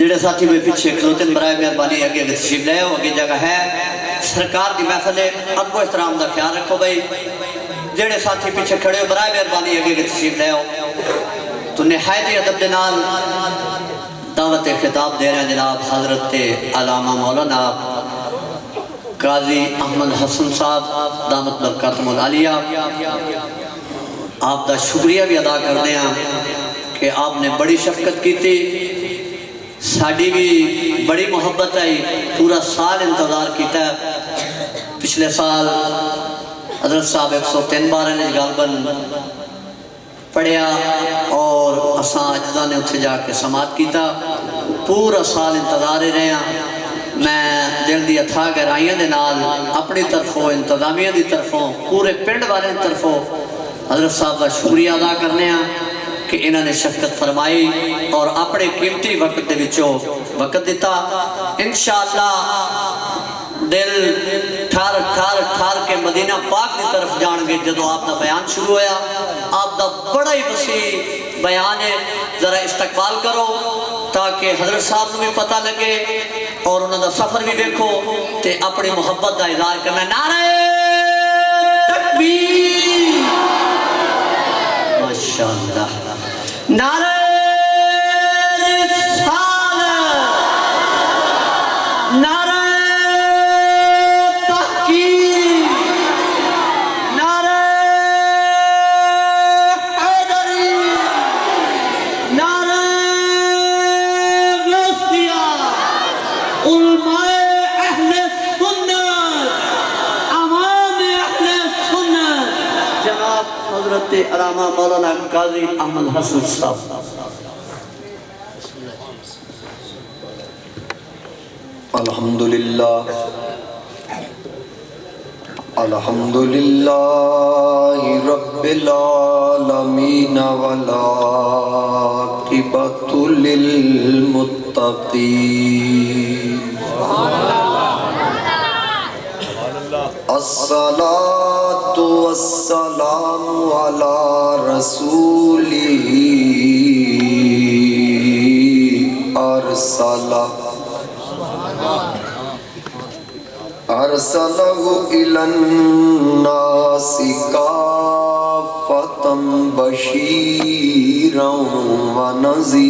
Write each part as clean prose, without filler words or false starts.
جڑے ساتھی میں پیچھے کھلوتن برائے مہربانی اگے تشریف لے آؤ، اگے جگہ ہے سرکار دی محفل ہے، ادب و احترام دا خیال رکھو بھائی۔ جڑے ساتھی پیچھے کھڑے ہو برائے مہربانی اگے تشریف لے آؤ۔ تو نہایت ادب دے نال دعوت خطاب دے رہے ہیں جناب حضرت علامہ مولانا قاضی احمد حسن صاحب دامت برکاتہم العالیہ۔ آپ دا شکریہ بھی ادا کر دیں کہ آپ نے بڑی شفقت کی تھی، ساڑی بھی بڑی محبت آئی، پورا سال انتظار کیتا ہے۔ پچھلے سال حضرت صاحب 103 بارہ نے غالباً پڑھیا اور اساں اجزا نے اتھے جا کے سماعت کیتا، پورا سال انتظار رہے ہیں۔ میں دل دی اتھا گہرائیاں دے نال اپنی طرفوں انتظامیہ دی طرفوں پورے پنڈ والے طرفوں حضرت صاحب کا شکریہ ادا کرنے ہیں کہ انہوں نے شفقت فرمائی اور اپنے قیمتی وقت دے وچوں وقت دیتا۔ انشاءاللہ دل ٹھار کے مدینہ پاک دی طرف جان گے۔ جدو آپ دا بیان شروع ہویا، آپ دا بڑا ہی وسیع بیان ہے، ذرا استقبال کرو تاکہ حضرت صاحب کو بھی پتہ لگے اور انہوں دا سفر بھی دیکھو تے اپنی محبت دا اظہار کرنا۔ نعرہ تکبیر، ماشاءاللہ، نعرہ رسالت، نعرہ تحقیق، نعرہ حیدری، نعرہ غوثیہ، علماء اہل سنت، عوام اہل سنت، جناب حضرت علامہ مولانا قاضی احمد حسن صاحب۔ الحمدللہ الحمدللہ رب العالمین والعاقبۃ للمتقین، الصلاة والسلام علی رسولہ ارسلہ الی الناس کافۃ بشیرا ونذیرا،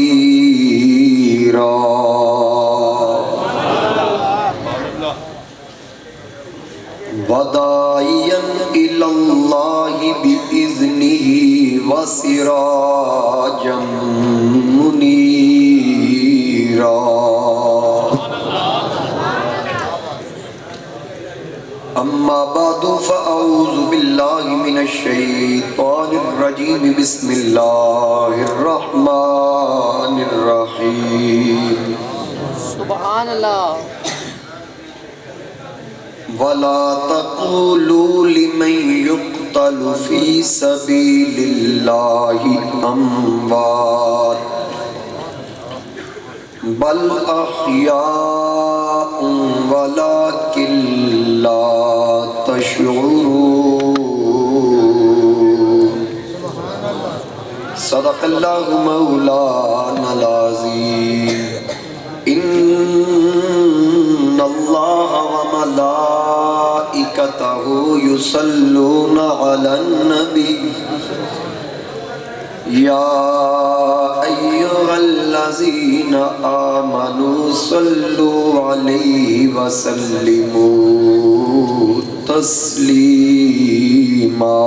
وداعیا الی اللہ بإذنہ وسراجا منیرا۔ اما بعد فاعوذ باللہ من الشیطان الرجیم، بسم اللہ الرحمن الرحیم۔ سبحان اللہ۔ وَلَا تَقُولُوا لِمَنْ يُقْتَلُ فِي سَبِيلِ اللَّهِ أَمْوَاتٌ بَلْ أَحْيَاءٌ وَلَكِنْ لَا تَشْعُرُونَ۔ صدق اللہ مولانا العظیم۔ ان اللہ وملائکتہ یصلون علی النبی، یا ایہا الذین آمنوا صلوا علیہ وسلموا تسلیما۔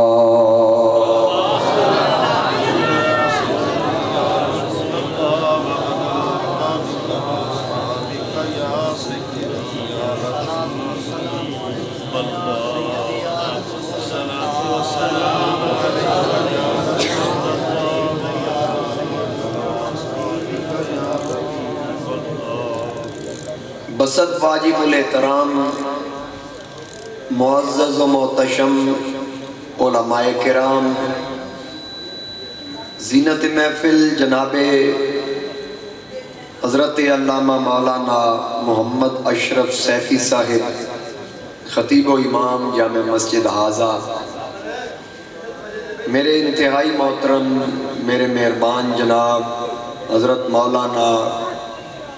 بسط واجب الاحترام معزز و محتشم علماء کرام، زینت محفل جناب حضرت علامہ مولانا محمد اشرف سیفی صاحب، خطیب و امام جامع مسجد حاضہ، میرے انتہائی محترم میرے مہربان جناب حضرت مولانا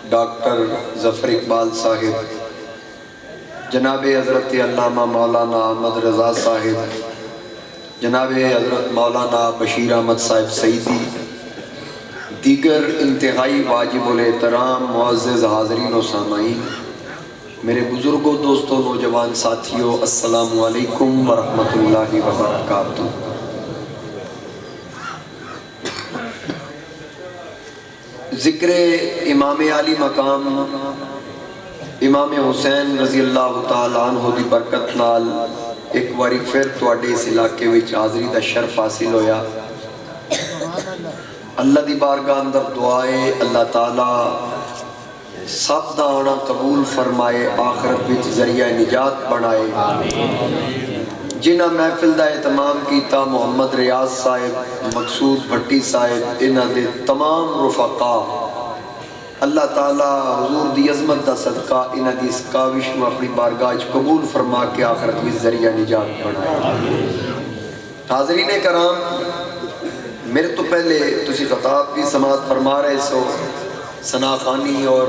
ڈاکٹر ظفر اقبال صاحب، جناب حضرت علامہ مولانا احمد رضا صاحب، جناب حضرت مولانا بشیر احمد صاحب سعیدی، دیگر انتہائی واجب الاحترام معزز حاضرین و سامعین، میرے بزرگوں، دوستوں، نوجوان ساتھیوں، السلام علیکم ورحمۃ اللہ وبرکاتہ۔ ذکر امام علی مقام امام حسین رضی اللہ تعالیٰ عنہ دی برکت نال ایک باری پھر تواڈے اس علاقے وچ حاضری دا شرف حاصل ہویا۔ اللہ دی بارگاہ اندر دعائے اللہ تعالیٰ سب دا آنا قبول فرمائے، آخرت وچ ذریعہ نجات بنائے۔ جنہ محفل دا اہتمام کیتا محمد ریاض صاحب، مقصود بھٹی صاحب، انہ دے تمام رفقا، اللہ تعالیٰ حضور دی عظمت دا صدقہ انہ دی اس کاوش میں اپنی بارگاہ قبول فرما کے آخرت وچ ذریعہ نجات بنائے۔ حاضرین کرام، میرے تو پہلے تسی خطاب بھی سماعت فرما رہے سو، ثنا خوانی اور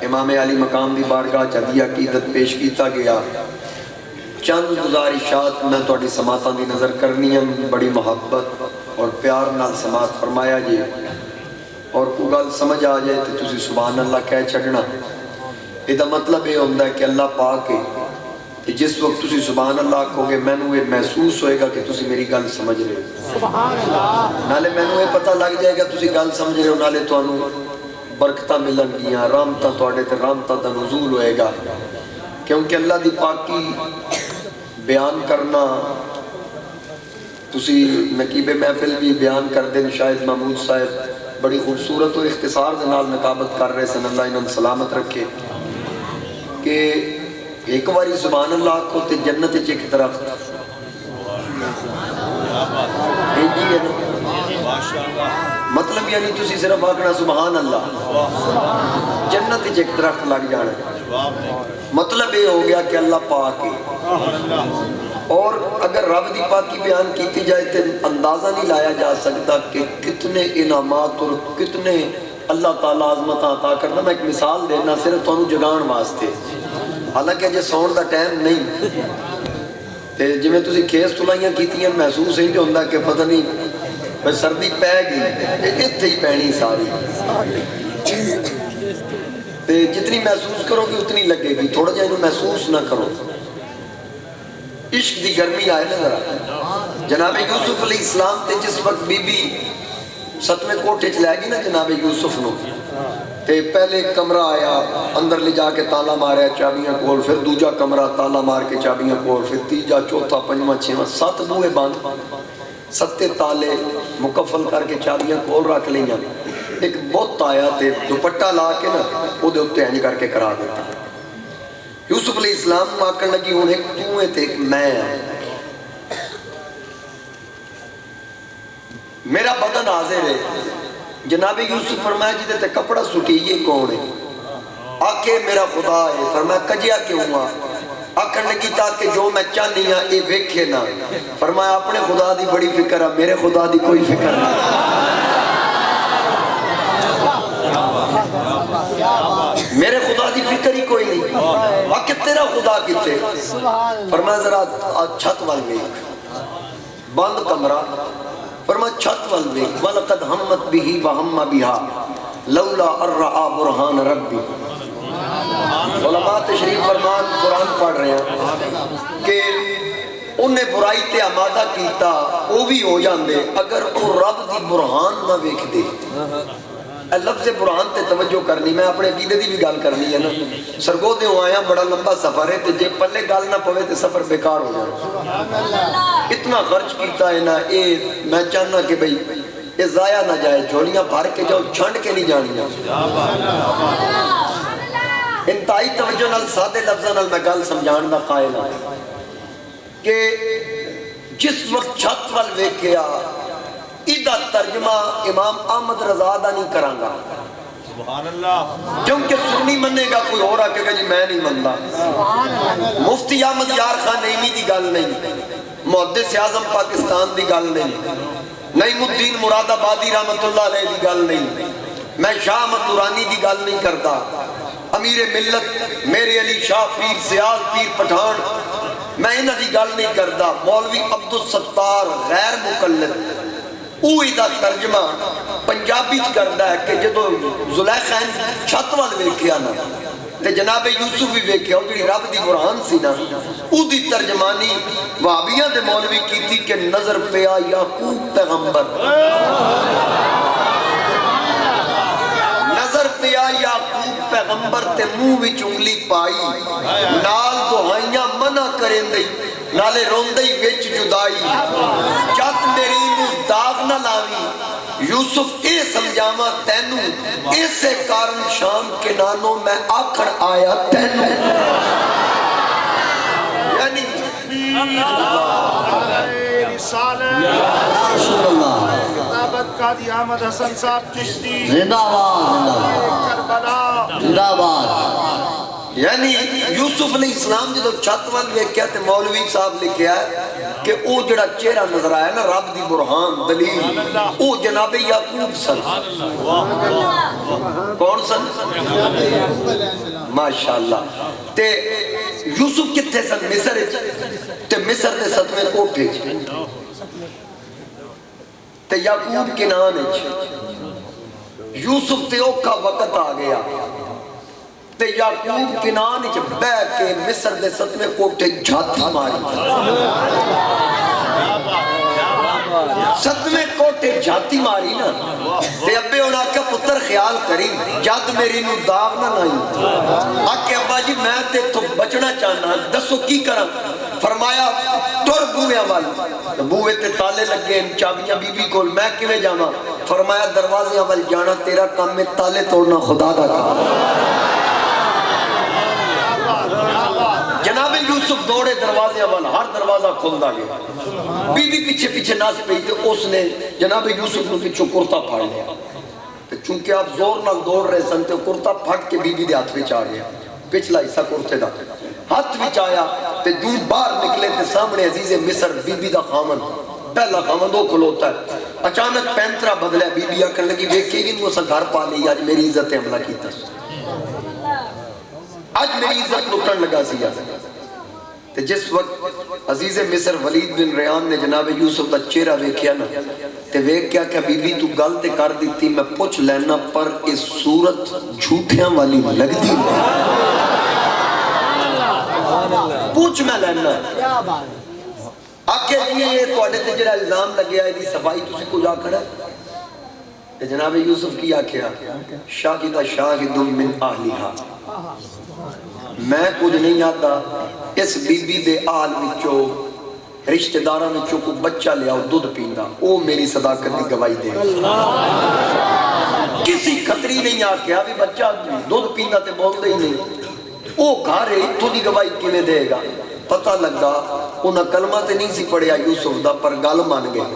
امام علی مقام دی بارگاہ ہدیہ عقیدت پیش کیتا گیا۔ چند گزارشات میں تواڈی سماعتاں دی نظر کرنی ہیں، بڑی محبت اور پیار نال سماعت فرمایا جی، اور کوئی گل سمجھ آ جائے تو تسی سبحان اللہ کہہ چھڑنا۔ یہ دا مطلب یہ ہوتا ہے کہ اللہ پاک ہے کہ جس وقت تسی سبحان اللہ کہو گے مینوں یہ محسوس ہوئے گا کہ تسی میری گل سمجھ رہے ہو، سبحان اللہ، نالے مینوں یہ پتہ لگ جائے گا تسی گل سمجھ رہے ہو، نالے تانوں برکتاں ملن گیاں، رحمتاں تواڈے تے رحمتاں دا نزول ہوئے گا، کیونکہ اللہ دی پاکی بیان کرنا، تسی نقیب محفل بھی بیان کر دیں، شاہد محمود صاحب بڑی خوبصورت اور اختصار دے نال نقابت کر رہے سن، اللہ انہوں سلامت رکھے، کہ ایک باری سبحان اللہ کو تے جنت وچ ایک درخت مطلب یعنی تسی صرف آکھنا سبحان اللہ، جنت وچ ایک درخت لگ جانا، مطلب یہ ہو گیا کہ اللہ پاک ہے۔ اور اگر رب دی پاکی بیان کیتی جائے تو اندازہ نہیں لایا جا سکتا کہ کتنے انعامات اور کتنے اللہ تعالیٰ عظمت عطا کرنا۔ میں ایک مثال دینا صرف تانوں جگان واسطے، حالانکہ جے سون دا ٹائم نہیں تے جویں تسی کھیس تلائیاں کیتیاں محسوس ہی ہوندا کہ پتہ نہیں بس سردی پے گئی، اتھے ہی پینی ساری، تے جتنی محسوس کرو گی اتنی لگے گی، تھوڑا جہاں محسوس نہ کرو۔ عشق دی گرمی آئے نا ذرا، جناب یوسف علیہ السلام تے جس وقت بی بی ستویں کوٹھے چلائے گی نا جناب یوسف نو، تے پہلے کمرہ آیا، اندر لے جا کے تالا ماریا چابیاں کول، پھر دوجا کمرہ تالا مار کے چابیاں کول، پھر تیجا چوتھا پنجواں چھواں، 7 بوئے بند، 7 تالے مکفل کر کے چابیاں کول رکھ لیاں۔ ایک بت آیا تے دوپٹہ لا کے نا او دے اوتے انج کر کے کرا دیتا۔ یوسف علیہ السلام کو آکھن لگی ہوں ایک تو ہے تے ایک میں ہوں، میرا بدن حاضر ہے۔ جناب یوسف فرمایا جی تے کپڑا سٹی یہ کون ہے؟ آکے میرا خدا ہے۔ فرمایا کجیا کیوں ہوا؟ آکھن لگی تاکہ جو میں چاہنی ہاں اے ویکھے نہ۔ فرمایا اپنے خدا دی بڑی فکر ہے، میرے خدا دی کوئی فکر نہیں، میرے خدا دی فکر ہی کوئی نہیں۔ آکے تیرا خدا کتے؟ فرمایا ذرا چھت وال ویکھ، بند کمرہ، فرمایا چھت وال ویکھ، وَلَقَدْ هَمَّتْ بِهِ وَهَمَّ بِهَا لَوْلَا أَن رَأَىٰ بُرْهَانَ رَبِّهِ۔ علماء تشریف فرمان قرآن پڑھ رہے ہیں کہ انہیں برائی تے آمادہ کیتا وہ بھی ہو جاندے اگر وہ رب دی برہان نہ ویکھ دے۔ لفظ برہان تے توجہ کرنی، میں اپنے عقیدے دی بھی گل کرنی ہے نا، سرگو دے آیا بڑا لمبا سفر ہے تے جے پلے گل نہ پوے تے سفر بیکار ہو جائے۔ اتنا خرچ کیتا ہے نا، اے میں چاہنا کہ بھئی یہ ضائع نہ جائے، جھولیاں بھر کے جاؤ، چھنڈ کے نہیں جانیاں۔ انتہائی توجہ نال سادے لفظاں نال میں گل سمجھان دا قائل ہوں کہ جس وقت چھت وال ویکھیا، ادھا ترجمہ امام احمد رضا دا نہیں کرانگا، سبحان اللہ، کیونکہ سنی منے گا کوئی اور آکے گا جی میں نہیں مندا۔ مفتی احمد یار خان نعیمی دی گل نہیں، محدث اعظم پاکستان دی گل نہیں، نعیم الدین مراد آبادی رحمت اللہ علیہ دی گل نہیں، میں شاہ احمد نورانی دی گل نہیں کرتا، امیر ملت میرے علی شاہ پیر سیال پیر پٹھان، میں انہاں دی گل نہیں کرتا، مولوی عبدالستار غیر مقلد اوہی دا ترجمہ پنجابی چ کردا ہے کہ جدو زلیخا چھت وال ویکھیا نا تے جناب یوسف بھی ویکھیا، او جڑی رب دی برہان سی نا او دی ترجمانی وہابیاں دے مولوی کیتی کہ نظر پیا یعقوب پیغمبر، نظر پیا یعقوب پیغمبر تے منہ وچ انگلی پائی، نال دہائیاں منع کریں دی، نالے روندئی وچ جدائی، جت میری نو داغ نہ لاوی یوسف اے سمجھاواں تینوں، اسے کارن شام کے نانوں میں آکھڑ آیا تینوں، یعنی رسول اللہ کتابت قاضی احمد حسن صاحب چشتی زندہ آباد کربلا زندہ آباد، یعنی یوسف علیہ السلام جدو چھت وال ویکھیا تے مولوی صاحب لکھیا ہے کہ او جڑا چہرہ نظر آیا نا رب دی برہان دلیل، او جناب یعقوب سن، کون سن؟ ماشاءاللہ۔ تے یوسف کتھے سن؟ مصر وچ، تے مصر دے 7ویں کوٹھے وچ، تے یعقوب کنعان وچ، یوسف تے اوکھا وقت آ گیا تے یعقوب کنعان وچ بیٹھ کے مصر دے 7ویں کوٹھے جھاتی ماری، 7ویں کوٹھے جھاتی ماری نا تے ابے ہونا کہ پتر خیال کری جد میری نو داغ نہ لائی، آکے ابا جی میں تے تو بچنا چاہنا، دسو کی کرم؟ فرمایا ٹر بوئے وال، بوئے تے تالے لگے چابیاں بی بی کول، میں کیویں جاواں؟ فرمایا دروازے وال جانا تیرا کام میں، تالے توڑنا خدا دا کام۔ جناب یوسف دوڑے دروازے وال، ہر دروازہ کھلدا گیا، بی بی پیچھے پیچھے ناس پئی تے اس نے جناب یوسف نو پیچھے کرتا پھاڑ لیا، تے چونکہ آپ زور نال دوڑ رہے سن تے کرتا پھٹ کے بی بی دے ہاتھ وچ آ گیا، پچھلا حصہ کرتے دا ہاتھ وچ آیا تے دور باہر نکلے تے سامنے عزیز مصر بی بی دا خامن، پہلا خامن وہ کھلوتا ہے، اچانک پینترا بدلیا، بی بی آکھن لگی ویکھے گی نو اسا گھر پا لئی، آج میری عزت تے حملہ کیتا، آج میری عزت لٹن لگا سی۔ تے جس وقت عزیز مصر ولید بن ریان نے جناب یوسف دا چہرہ ویکھیا نا تے ویکھیا کہ بی بی تو گل تے کر دیتی، میں پوچھ لینا پر اس صورت جھوٹیاں والی لگتی پوچھ میں لینا، آکے جی یہ توڑے تے جڑا الزام لگیا ہے دی صفائی تسی کو جا کھڑا ہے، جناب یوسف کی آکھیا شاہدہ شاہد من اہلیہا، میں کچھ نہیں آتا، اس بی بی دے آل وچوں رشتہ داراں وچوں کو بچہ لیا دودھ پیندا، او میری صداقت دی گواہی دے، کسی خطری نہیں آکھیا بھی بچہ دودھ پیندا تے بولدے ہی نہیں، او گھر اتھوں دی گواہی کیویں دے گا؟ پتہ لگا انہاں کلمہ تے نہیں سی پڑھیا یوسف دا، پر گل مان گئے،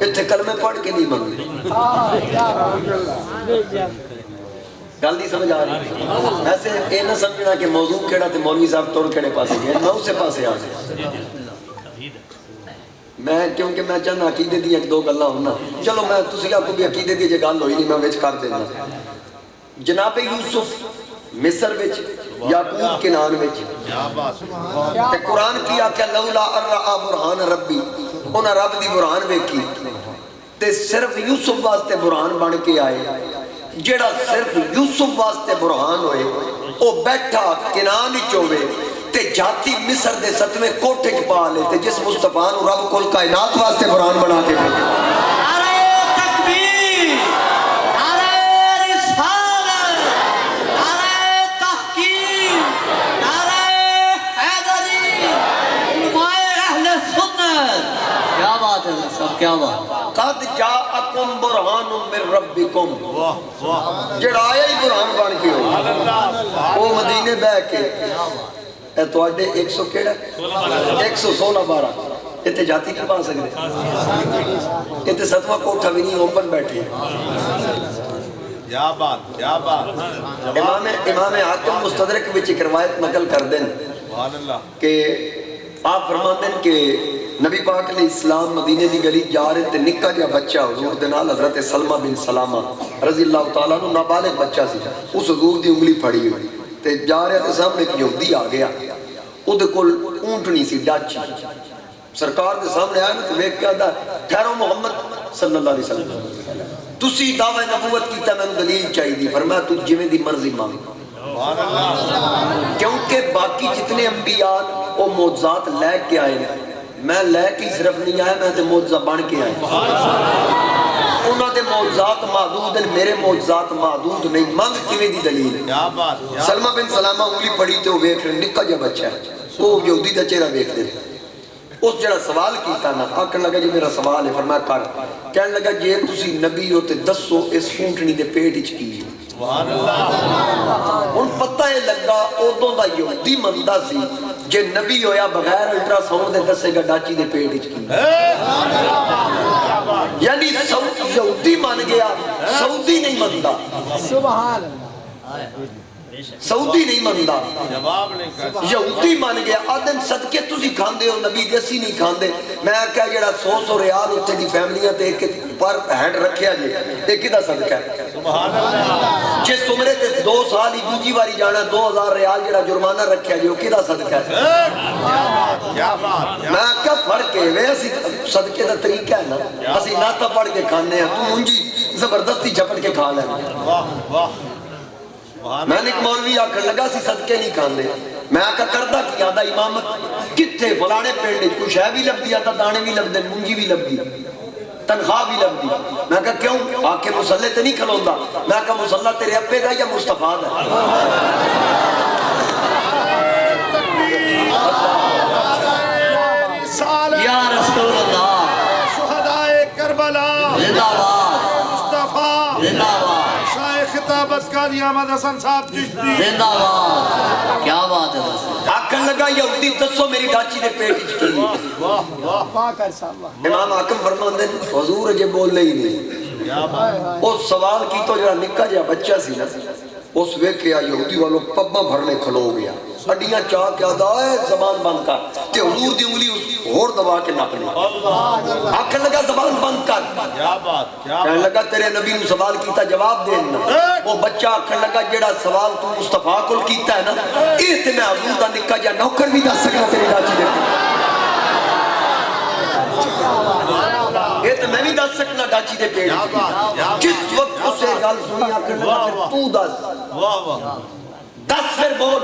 اتھے کلمے پڑھ کے نہیں مان گئے، گل نہیں سمجھ آ رہی؟ ایسے اے نہ سمجھنا کہ موضوع کھڑا تے مولوی صاحب توڑ کھڑے پاسے گئے، میں اسے پاسے آ گئے، میں کیونکہ میں چاہنا عقیدے دی ایک دو گلاں ہونا، چلو میں تسی آپ کو بھی عقیدے دی جے گل ہوئی نہیں میں وچ کر دینا۔ جناب یوسف مصر وچ، یعقوب کنعان وچ، تے قرآن کی آکھیا لولا ارآ برہان ربی، انہاں رب دی برہان ویکھی تے صرف یوسف واسطے برہان بن کے آئے، جڑا صرف یوسف واسطے برہان ہوئے او بیٹھا کنعان وچ ہوئے تے جاتی مصر دے 7ویں کوٹھے چ پا لے تے جس مصطفیٰ نو رب کل کائنات واسطے برہان بنا کے بھیجے۔ نعرہ تکبیر، نعرہ رسالت، نعرہ تحقیق، نعرہ حیدری، علماء اہل سنت، کیا بات ہے صاحب، کیا بات؟ قد جاءکم برہان من ربکم، جڑا آیا ہی برہان بن کے ہوئی، وہ مدینے بہ کے اے تو آڈے 100 کیڑا 116 12 اتنے جاتی نہیں پا سکتے، اتنے 7واں کوٹھا بھی نہیں اوپن بیٹھے، کیا بات کیا بات، امام حاکم مستدرک وچ ایک روایت نقل کر دیں کہ آپ فرماتے ہیں کہ نبی پاک علیہ السلام مدینے دی گلی جا رہے تھے، نکا جا بچہ حضور دے نال حضرت سلمہ بن سلامہ رضی اللہ تعالیٰ عنہ نابالغ بچہ سی، اس حضور دی انگلی پھڑی ہوئی تے جا رہے تھے، سامنے ایک یہودی آ گیا، او دے کول اونٹنی سی ڈاچی، سرکار دے سامنے آیا نا تو ویکھ کے آتا ٹھہرو محمد صلی اللہ علیہ وسلم، تسی دعوی نبوت کیتا میں نے دلیل چاہیے دی، فرمایا تو جویں دی مرضی مانگ، کیونکہ باقی جتنے انبیاء وہ معجزات لے کے آئے ہیں، میں لے کے صرف نہیں آیا، میں تے معجزہ بن کے آیا، انہوں دے معجزات محدود ہیں، میرے معجزات محدود نہیں، مانگ کیویں دی دلیل ہے؟ سلمہ بن سلامہ انگلی پڑی تے وہ ویکھ رہے، نکا جا بچہ ہے، وہ یہودی دا چہرہ ویکھ رہے، اس جڑا سوال کیتا نا آکھن لگا جی میرا سوال ہے، فرمایا کر، کہنے لگا جی تسی نبی ہو تے دسو اس اونٹنی دے پیٹ وچ کی ہے؟ ان پتہ ہے لگا ادوں دا یہودی مندا سی جے نبی ہویا بغیر الٹرا ساؤنڈ دے دسے گا ڈاچی دے پیٹ وچ کی، یعنی یہودی مان گیا، سعودی نہیں مندا، سبحان اللہ، سعودی نہیں مندا، یہودی مان گیا، آدم صدقے تسی کھاندے ہو نبی دے اسی نہیں کھاندے، میں کہا جڑا 100 ریال اتنے دی فیملیاں تے ایک پر ہیڈ رکھیا جی ایک کدا صدقہ ہے، جس عمرے تے 2 سال ہی دوجی باری جانا 2000 ریال جڑا جرمانہ رکھیا جی وہ کدا صدقہ ہے؟ میں کہا فرق ہے وے اسی صدقے دا طریقہ ہے نا، اسی ناتا پڑھ کے کھانے ہیں، تو منجی زبردستی جھپٹ کے کھا لینا، میں نے ایک مولوی آکر لگا سی صدقے نہیں کھاندے، میں آکا کردہ کی آدھا امامت کتے فلانے پینڈے کچھ ہے بھی لب دیا تھا، دانے بھی لب دے، منجی بھی لب دی، تنخواہ بھی لب دی، میں کہا کیوں؟ آکے مسلح تے نہیں کھلوں دا، میں کہا مسلح تیرے ابے دا یا مصطفیٰ دا؟ یا رسول اللہ شہدائے کربلا زندہ باد، مصطفیٰ زندہ باد، شاہ خطابت قاضی احمد حسن صاحب چشتی زندہ باد، کیا بات ہے رسول آکن لگا یہودی دسو میری ڈاچی دے پیٹ وچ کی، پاکر صاحب امام حاکم فرماندے حضور جے بول لے ہی نہیں، اس سوال کی تو جڑا نکا جا بچہ سی نا، اس ویکھیا یہودی والوں پباں بھرنے کھلو گیا، اڈیاں چاہ کے آدھا اے زبان بند کر، تے حضور دی انگلی ہور دبا کے نپ لی، آکھن لگا زبان بند کر، کہنے لگا تیرے نبی نے سوال کیتا جواب دینا، وہ بچہ آکھن لگا جڑا سوال تو مصطفیٰ کو کیتا ہے نا، یہ تے میں حضور دا نکا جا نوکر بھی دس سکنا تیرے ڈاچی دے، یہ تے میں بھی دس سکنا ڈاچی دے پیڑ، جس وقت اسے گل سنی آکھن لگا پھر تو دس پھر بول،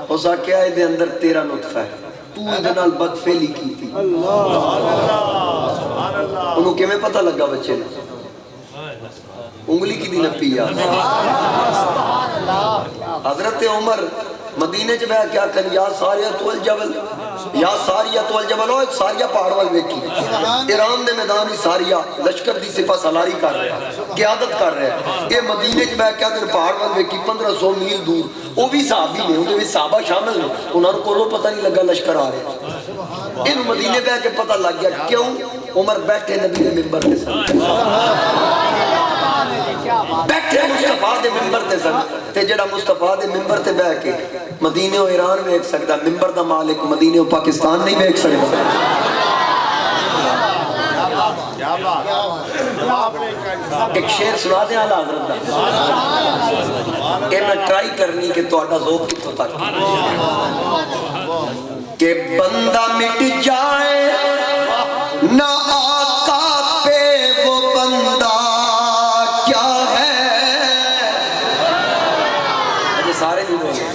اس آکھیا ہے دے اندر تیرا نطفہ ہے، تو ادھے نال بدفعلی کی تھی، انہوں کے میں پتہ لگا بچے نے انگلی کی دی نپی یا حضرت عمر مدینہ چ میں کیا کہن یا ساریہ الجبل، یا ساریہ الجبل، ایک ساریہ پہاڑ وال ویکھی، ایران دے میدان ہی ساریہ لشکر دی سپہ سالاری کر رہے ہیں، قیادت کر رہے ہیں، یہ مدینہ چ میں کیا کہن پہاڑ وال ویکھی 1500 میل دور، وہ بھی صحابی نے، انہیں بھی صحابہ شامل ہیں، انہوں کو پتہ نہیں لگا لشکر آ رہے ہیں، ان مدینہ پہ کے پتہ لگ گیا، کیوں؟ عمر بیٹھے نبی دے ممبر کے ساتھ، بیٹھے مصطفیٰ دے ممبر تے سن، تے جڑا مصطفیٰ دے ممبر تے بیٹھ کے مدینہ و ایران میں ایک سکتا، ممبر دا مالک مدینہ و پاکستان نہیں بیٹھ سکتا، ایک شعر سنا دیں آلہ حضرت دا، یہ میں ٹرائی کرنی کہ تو اڈا ذوق کتوں تک، کہ بندہ مٹ جائے نہ آقا پہ وہ بندہ کیا ہے، مجھے سارے نہیں بولے،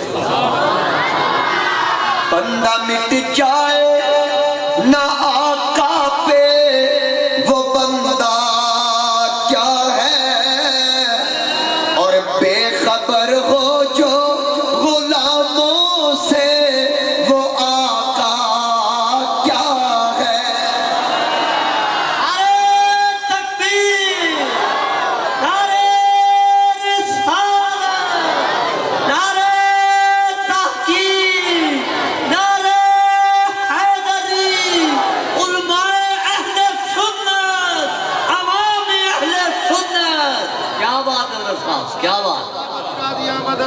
بندہ مٹ جائے نہ آقا پہ وہ بندہ کیا ہے، اور بے خبر ہو جو غلاموں سے وہ آقا کیا ہے، نعرہ تکبیر، نعرہ رسالت، نعرہ تحقیق، نعرہ حیدری، علماء اہل سنت، عوام اہل سنت، کیا بات ہے رسول، کیا بات، قاضی احمد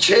6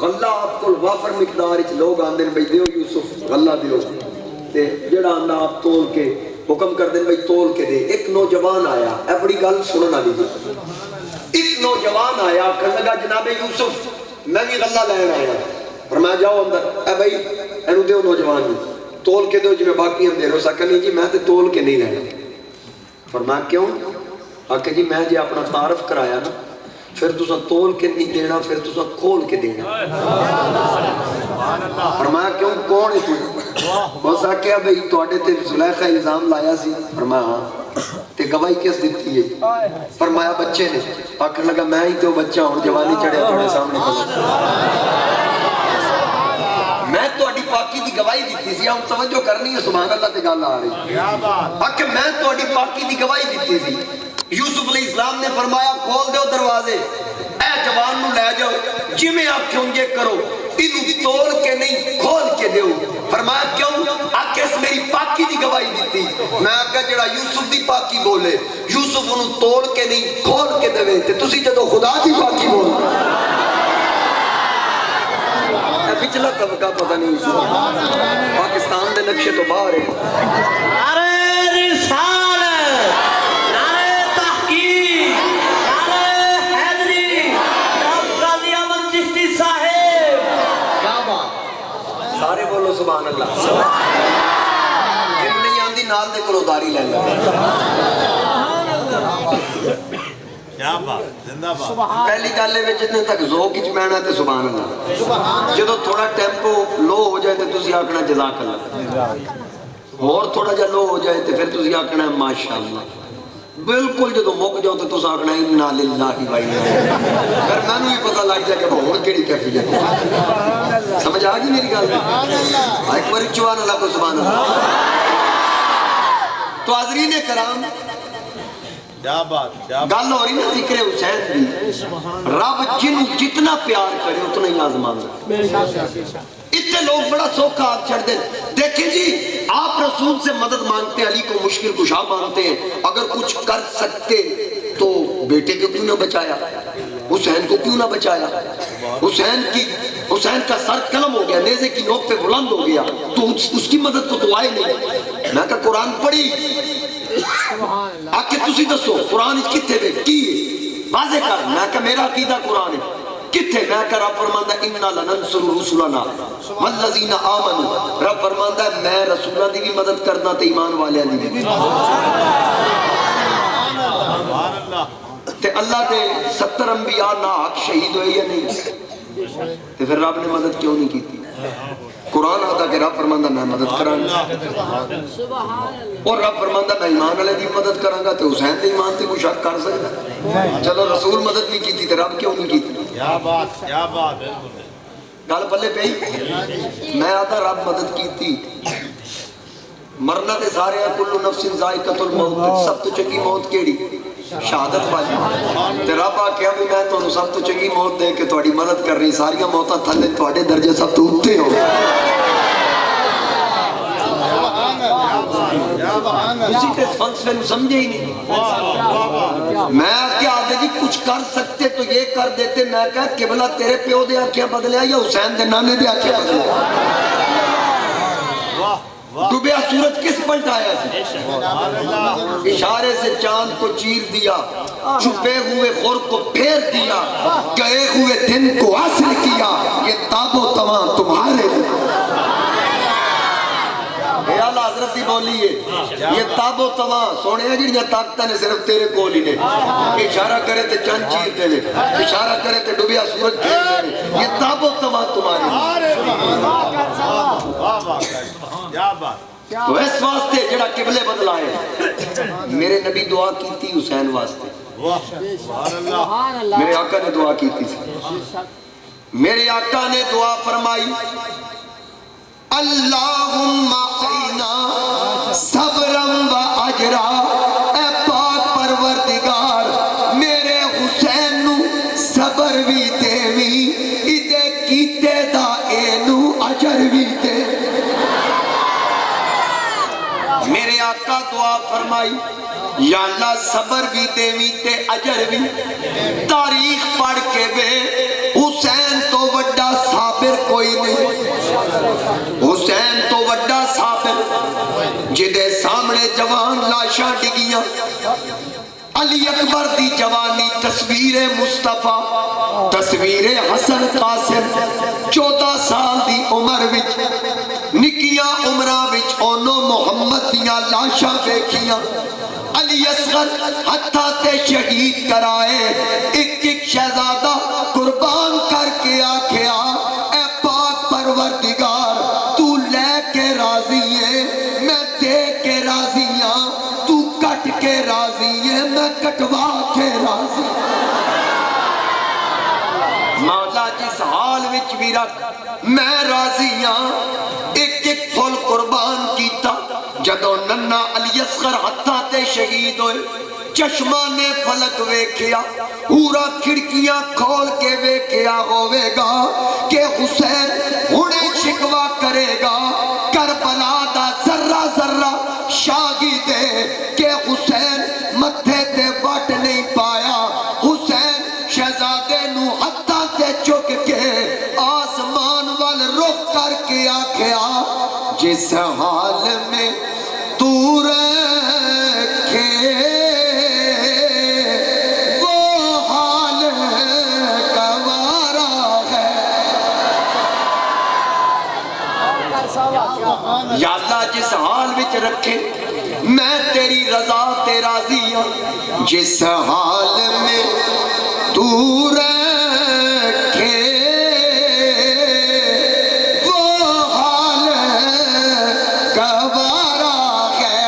غلہ آپ کو وافر مقدار لوگ آندے بھائی دیو یوسف غلہ دیو تے جڑا آندا آپ تول کے حکم کر دیں بھائی تول کے دے. ایک نوجوان آیا, اے بڑی گل سننا لیجیے. ایک نوجوان آیا کہنے لگا جناب یوسف میں بھی غلہ لین آیا. فرمایا جاؤ اندر. اے بھائی اینو دیو نوجوان نو تول کے دیو جی میں باقی ہم دے رہو سکا نہیں جی میں تے تول کے نہیں لینا. فرمایا کیوں؟ آکے جی میں جی اپنا تعارف کرایا نا پھر تسا تول کے نہیں دینا پھر تسا کھول کے دینا. فرمایا کیوں کون ہے تو؟ بس آکیا بھئی توڑے تے زلیخہ الزام لایا سی. فرمایا ہاں. تے گواہی کس دیتی ہے؟ فرمایا بچے نے. آکھر لگا میں ہی تو بچہ ہوں جوانی چڑھے توڑے سامنے کھلا. میں توڑی پاکی دی گواہی دیتی سی. ہم توجہ کرنی ہے سبحان اللہ تے گال آ رہی. آکے میں توڑی پاکی دی گواہی دیتی سی. یوسف علیہ السلام نے فرمایا کھول دیو دروازے, اے جوان نو لے جاؤ جی میں آپ کیوں یہ کرو انہوں توڑ کے نہیں کھول کے دیو. فرمایا کیوں؟ آکے اس میری پاکی دی گواہی دیتی. میں آکا جڑا یوسف دی پاکی بولے یوسف انہوں توڑ کے نہیں کھول کے دوے تے تسی جدو خدا دی پاکی بول پچھلا طبقہ پتہ نہیں پاکستان دے نقشے تو باہر ہے. نعرہ رسالت, نعرہ تحقیق, نعرہ حیدری, جناب غازی احمد چشتی صاحب. کیا بات, سارے بولو سبحان اللہ. جن نہیں آندی نال دے کلو داری لے لیں. کیا بات, زندہ بات. پہلی گالے میں جتنے تک ذوق ہی بہنا تے سبحان اللہ. جدو تھوڑا ٹیمپو لو ہو جائے تے تسی آکھنا جزاک اللہ, اور تھوڑا جا لو ہو جائے تے پھر تسی آکھنا ماشاءاللہ. بالکل جدو مک جاؤ تے تسی آکھنا انا للہ و انا الیہ راجعون. پھر میں نے بھی پتہ لگ جائے کہ ہن کیڑی کیفیت ہے. سمجھ آ گئی میری گل؟ ایک بار چوان اللہ کو سبحان اللہ. تو حاضرین کرام کیا بات, کیا بات. گل ہو رہی نا ذکر حسین بھی. رب جن جتنا پیار کرے اتنا ہی آزمان ہے. اتنے لوگ بڑا سوکھا آگ چھڑ دیں. دیکھیں جی آپ رسول سے مدد مانگتے ہیں, علی کو مشکل کشا مانگتے ہیں. اگر کچھ کر سکتے تو بیٹے کو کیوں نہ بچایا, حسین کو کیوں نہ بچایا. حسین کا سر قلم ہو گیا, نیزے کی نوک پہ بلند ہو گیا, تو اس کی مدد کو تو آئے نہیں. میں کہا قرآن پڑھی آکے تسی دسو قرآن کتے دے کی واضح کر. میں کہا میرا عقیدہ قرآن ہے کتے. میں کہا رب فرماندہ انہا لننصر رسولنا والذین آمنوا. رب فرماندہ میں رسولہ دی بھی مدد کرنا تے ایمان والے دی بھی. تے اللہ دے 70 انبیاء ناحق شہید ہوئے یا نہیں, تے پھر رب نے مدد کیوں نہیں کی تھی. قرآن آتا کہ رب فرماندہ میں مدد کرانگا, اور رب فرماندہ میں ایمان والے دی مدد کرانگا. تے حسین دے ایمان تے کوئی شک کر سکتا. چلو رسول مدد نہیں کی تھی تے رب کیوں نہیں کی تھی. کیا بات, کیا بات. گل پلے پئی. میں آتا رب مدد کی تھی. مرنا تے سارے ہیں کل نفس ذائقۃ الموت. سب تو چنگی موت کیڑی شہادت والی. تے رب آکھیا بھی میں تانوں سب تو چنگی موت دے کے تہاڈی مدد کر رہی. ساریاں موتاں تھلے تہاڈے درجے سب تو اوتے ہو. اسی تے فلسفے نو سمجھے ہی نہیں. میں کیا آدھے جی کچھ کر سکتے تو یہ کر دیتے. میں کہا قبلہ تیرے پیو دے آکھیا بدلیا یا حسین دے نانے دے آکھیا بدلیا. ڈوبیا سورج کس پلٹ آیا تھی؟ اشارے سے چاند کو چیر دیا, چھپے ہوئے خور کو پھیر دیا, گئے ہوئے دن کو حاصل کیا, یہ تاب و تواں تمہارے خیال حضرت دی بولی ہے. یہ تاب و تواں سونے ہیں جنہاں طاقتہ نے صرف تیرے کول ہی نے. اشارہ کرے تے چاند چیر دے لے, اشارہ کرے تے ڈوبیا سورج پھیر دے لے. یہ تاب و تواں تمہارے. کیا بات. تو اس واسطے جڑا قبلے بدلائے, میرے نبی دعا کی تھی حسین واسطے. میرے آقا نے دعا کی تھی. میرے آقا نے دعا فرمائی اللہم اعطنا صبرا و اجرا. اے پاک پروردگار میرے حسین نو صبر بھی دیوی, ادے کیتے دا اینو اجر بھی دے. میرے آقا دعا فرمائی یا اللہ صبر بھی دیوی تے اجر بھی. تاریخ پڑھ کے بے حسین تو وڈا جدے سامنے جوان لاشاں ڈگیاں علی اکبر دی جوانی تصویر مصطفیٰ تصویر حسن قاسم 14 سال دی عمر وچ نکیاں عمرہ وچ اونوں محمد دیاں لاشاں ویکھیاں علی اصغر ہتھاں تے شہید کرائے ایک ایک شہزادہ قربان کر کے آکھیا اے پاک پروردگار تو لے کے راضی ہے میں دے کے راضی ہاں تو کٹ کے راضی ہے میں کٹوا کے راضی مولا جس حال وچ بھی رکھ میں راضی ہاں ایک ایک پھول قربان کیتا جدو ننا علی اصغر ہتھاں تے شہید ہوئے چشمہ نے فلک ویکھیا پورا کھڑکیاں کھول کے ویکھیا ہوئے گا کہ حسین ہنے شکوا کرے گا کربلا دا ذرہ ذرہ شاگی دے کہ حسین متھے تے وٹ نہیں پایا حسین شہزادے نو ہتھاں تے چک کے آسمان وال رخ کر کے آکھیا جس حال میں تو رکھے وہ حال گوارا ہے یا اللہ جس حال وچ رکھے میں تیری رضا تے راضی ہوں جس حال میں تو رکھے وہ حال گوارا ہے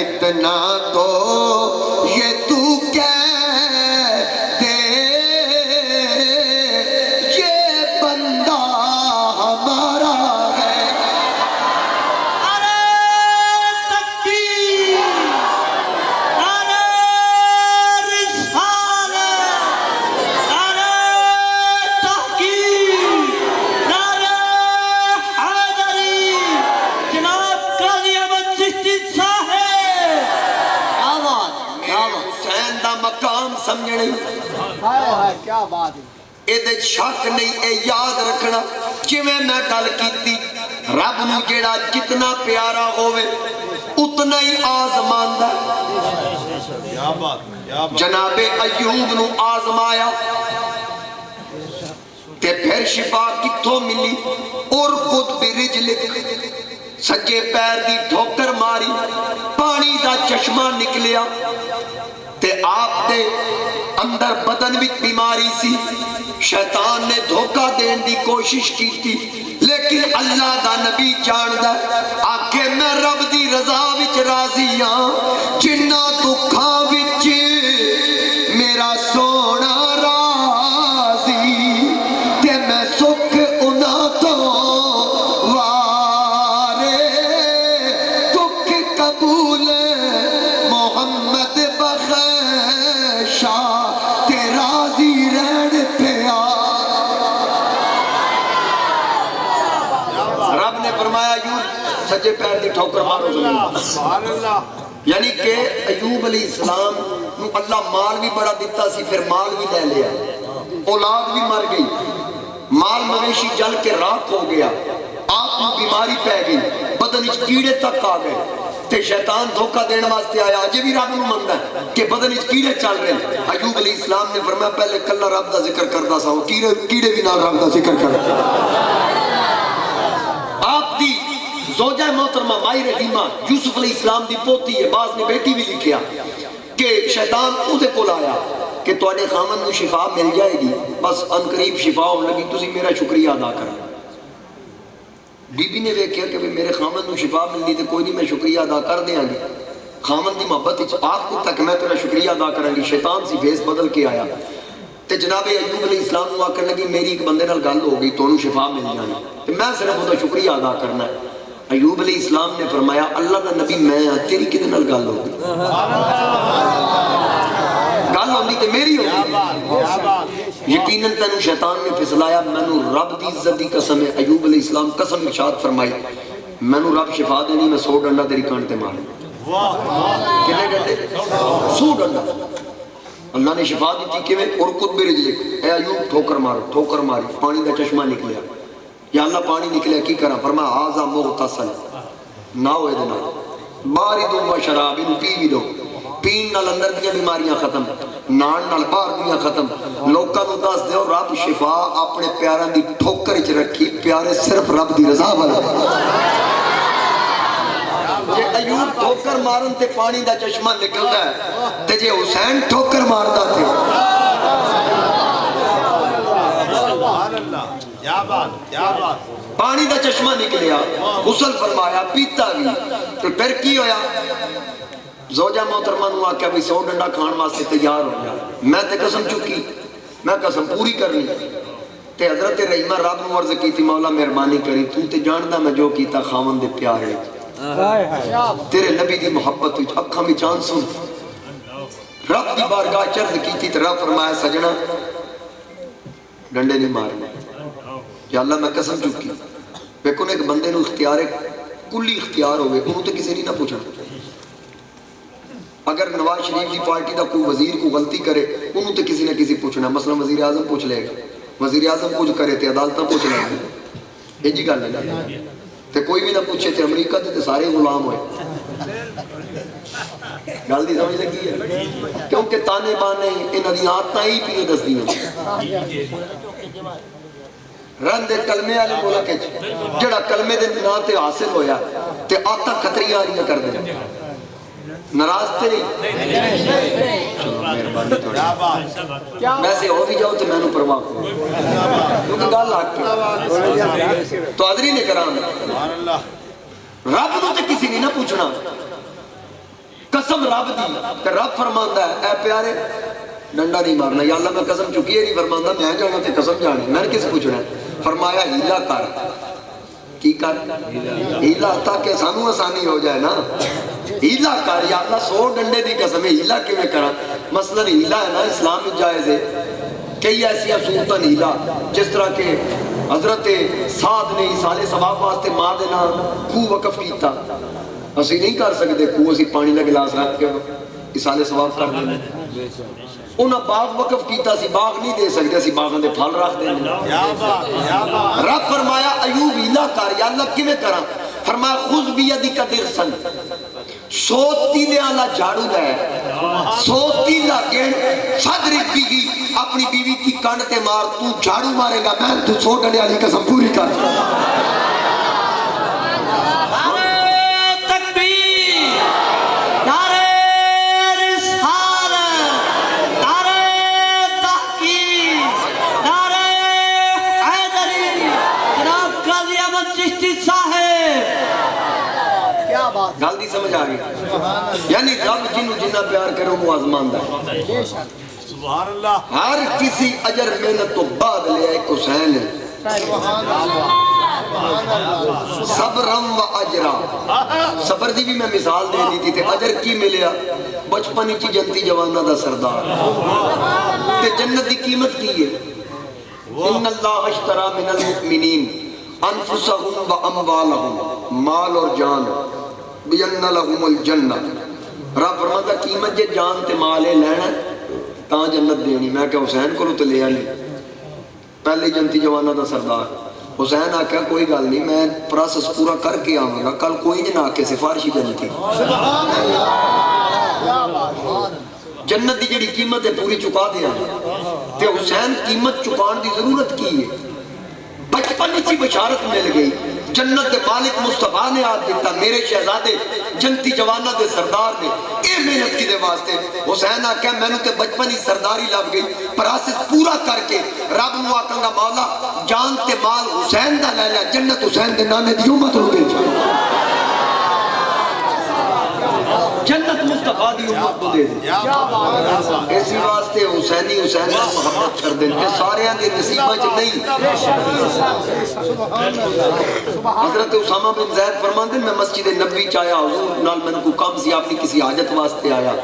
اتنا تو یہ تو کہہ دے یہ بندہ ہمارا ہے مقام سمجھنے ہائے ہائے کیا بات ہے ایدے شک نہیں اے یاد رکھنا جویں میں گل کیتی رب نو جیڑا جتنا پیارا ہوئے اتنا ہی آزماندا کیا بات جناب ایوب نو آزمایا تے پھر شفا کتھوں ملی ارکض برجلک سجے پیر دی ٹھوکر ماری پانی دا چشمہ نکلیا تے آپ دے اندر بدن وچ بیماری سی شیطان نے دھوکہ دین دی کوشش کی تھی لیکن اللہ دا نبی جاندا آکھے میں رب دی رضا وچ راضی ہاں جنہ دکھاں وچ میرا سونا راضی تے میں سکھ انہاں تو وارے دکھ قبول محمد بخشا تے راضی رہن پیا رب نے فرمایا ایوب سجے پیر دی ٹھوکر مارو زمین سبحان اللہ یعنی کہ ایوب علیہ السلام نو اللہ مال بھی بڑا دیتا سی پھر مال بھی لے لیا اولاد بھی مر گئی مال مویشی جل کے راکھ ہو گیا آپ کو بیماری پہ گئی بدن اچ کیڑے تک آ گئے تے شیطان دھوکہ دینے واسطے آیا آجے بھی رب نو منگا ہے کہ بدن اچ کیڑے چل رہے ہیں ایوب علیہ السلام نے فرمایا پہلے کلہ رب دا ذکر کردہ سا کیڑے بھی نہ رب دا ذکر کردہ آپ دی زوجہ محترمہ مائی رحیمہ یوسف علیہ السلام دی پوتی ہے بعض نے بیٹی بھی لکھیا کہ شیطان اودے کو لایا کہ تواڈے خامن نو شفا مل جائے گی بس ان قریب شفا ہو لگی تسی میرا شکریہ ادا کریں بی بی نے ویکھیا کہ میرے خامن نو شفا ملنی تے کوئی نہیں میں شکریہ ادا کر دیاں گی خامن دی محبت وچ آخر تک میں تیرا شکریہ ادا کریں گی شیطان سی فیس بدل کے آیا تے جناب ایوب علیہ السلام نو آکھن لگی میری ایک بندے نال گل ہو گئی تانوں شفا مل جانی تے میں صرف اودہ شکریہ ادا کرنا ہے ایوب علیہ السلام نے فرمایا اللہ دا نبی میں ہاں تیری کدے نال گل ہو گئی گل ہوندی تے میری ہوگی یقیناً تینوں شیطان نے پھسلایا مینوں رب دی عزت دی قسم ہے ایوب علیہ السلام قسم ارشاد فرمائی مینوں رب شفا دینی میں 100 ڈنڈا تیری کان تے مارے کنے ڈنڈے 100 ڈنڈا اللہ نے شفا دیتی کہ میں ارکض برجلک اے ایوب ٹھوکر ماری پانی دا چشمہ نکلیا یا اللہ پانی نکلیا کی کرا فرمایا ھذا مغتسل نہ ہوئے دینا بارد و شراب ان پی بھی دو پین نال اندر دیا بیماریاں ختم نان نال باہر دیا ختم لوکاں نوں دس دیو رب شفا اپنے پیاراں دی ٹھوکر وچ رکھی پیارے صرف رب دی رضا والا جے ایوب ٹھوکر مارن تے پانی دا چشمہ نکلدا ہے تے جے حسین ٹھوکر ماردا تے سبحان اللہ کیا بات کیا بات پانی دا چشمہ نکلیا غسل فرمایا پیتا بھی تو پھر کی ہویا زوجہ محترمہ نو آکھیا بھی 100 ڈنڈا کھان واسطے تیار ہو گیا میں تے قسم چکی میں قسم پوری کرنی تے حضرت رحیمہ رب نو عرض کی تھی مولا مہربانی کری تو تے جاندا میں جو کیتا خاوند دے پیارے تیرے نبی دی محبت وچ اکھاں وچ آنسو رب دی بارگاہ چرد کی تھی تے رب فرمایا سجنا ڈنڈے نہیں مارنے یا اللہ میں قسم چکی لیکن ایک بندے نو اختیار کلی اختیار ہوئے انہوں تے کسی نہیں نہ پوچھنا اگر نواز شریف کی پارٹی دا کوئی وزیر کو غلطی کرے انہوں تے کسی نہ کسی پوچھنا مثلا وزیر اعظم پوچھ لے گا وزیر اعظم کچھ کرے تے عدالتاں پوچھ لے گا یہ جی گل ہے تے کوئی بھی نہ پوچھے تے امریکہ تے سارے غلام ہوئے گل دی سمجھ لگی ہے کیونکہ تانے بانے انہاں دی عادتاں ہی پیو دسدیاں رن دے کلمے والے ملک وچ جڑا کلمے دے نام تے حاصل ہویا تے آتا خطریاں آریاں کر دے ناراض تے نہیں چلو مہربانی تھوڑی ویسے ہو بھی جاؤ تو میں نو پرواہ کرو کیونکہ گل آ کے تو حاضری نے کرام رب نو تے کسی نہیں نہ پوچھنا قسم رب دی کہ رب فرماندا ہے اے پیارے ڈنڈا نہیں مارنا یا اللہ میں قسم چکی ہے نہیں فرماندا میں جانا تے قسم جانی میں نے کس پوچھنا ہے فرمایا ہیلا کر کی کر ہیلا تاکہ سانو آسانی ہو جائے نا ہیلا کر یا اللہ 100 ڈنڈے دی قسم ہے ہیلا کیویں کراں مثلا ہیلا ہے نا اسلام میں جائز ہے کئی ایسی صورتاں ہیلا جس طرح کہ حضرت سعد نے ایصال ثواب واسطے ماں دے نام خوہ وقف کیتا اسی نہیں کر سکتے خوہ اسی پانی دا گلاس رکھ کے ایصال ثواب کر دیں انہاں باغ وقف کیتا سی باغ نہیں دے سکتے اسی باغاں دے پھل رکھ دیں رب فرمایا ایوب ہیلا کر یا اللہ کیویں کراں فرمایا خذ بیدک درسن سوتی دے آلہ جھاڑو دے سوتی لگن فضرب بھی اپنی بیوی کی کانڈ تے مار تو جھاڑو مارے گا میں تو 100 ڈنڈے والی قسم پوری کر گل دی سمجھ آ گئی یعنی رب جنوں جنہ پیار کرے وہ آزماندا ہے سبحان اللہ ہر کسی اجر محنت تو بعد لے ایک حسین ہے صبرم و اجرا صبر دی بھی میں مثال دے دی تھی تے اجر کی ملیا بچپن وچ جنتی جواناں دا سردار تے جنت دی قیمت کی ہے ان اللہ اشترى من المؤمنین انفسهم و اموالهم مال اور جان بین لہم الجنہ رب فرماتا قیمت جے جان تے مالے لینا تاں جنت دینی میں کہ حسین کو تو لیا نہیں پہلی جنتی جوانہ دا سردار حسین آکھا کوئی گل نہیں میں پروسس پورا کر کے آؤں گا کل کوئی نہیں نہ کے سفارشی جنتی جنت دی جڑی قیمت ہے پوری چکا دیا تے حسین قیمت چکان دی ضرورت کی ہے بچپن اچھی بشارت مل گئی جنت دے مالک مصطفیٰ نے آج دیتا میرے شہزادے جنتی جوانہ دے سردار نے اے محنت کی دے واسطے حسین آکھا میں نے تے بچپن ہی سرداری لگ گئی پراسس پورا کر کے رب نو آکھاں گا مولا جان تے مال حسین دا لے لیا جنت حسین دے نانے دی امت ہو گئی جنت مصطفیٰ دی امت کو دے دے اسی واسطے حسینی حسین سے محبت کر دیں کہ سارے دے نصیبہ چ نہیں حضرت اسامہ بن زید فرمان دیں میں مسجد نبوی چاہیا حضور نال میں نے کو کام سی اپنی کسی حاجت واسطے آیا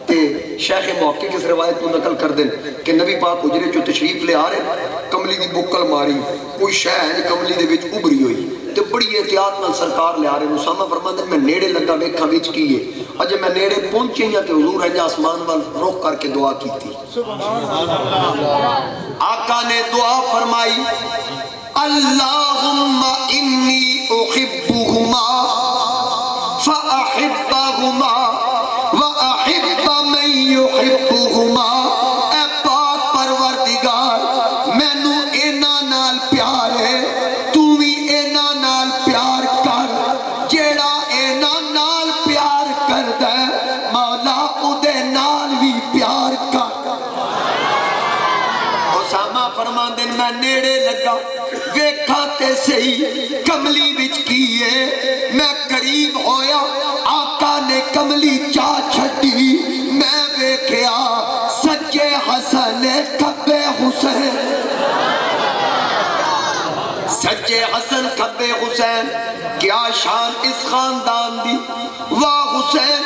تے شیخ محقق اس روایت کو نقل کر دیں کہ نبی پاک حجرے جو تشریف لے آ رہے کملی دی بکل ماری کوئی شے ہے کملی دے وچ ابری ہوئی تے بڑی احتیاط نال سرکار لے آ رہے اسامہ فرماندے میں نیڑے لگا ویکھاں وچ کی ہے اجے میں نیڑے پہنچے ہاں تے حضور اج آسمان وال رخ کر کے دعا کی تھی آقا نے دعا فرمائی اللہم انی احبہما گا ویکھا تے سہی کملی وچ کیے میں قریب ہویا آقا نے کملی چا چھڈی میں ویکھیا سجے حسن کھبے حسین سجے حسن کھبے حسین کیا شان اس خاندان دی واہ حسین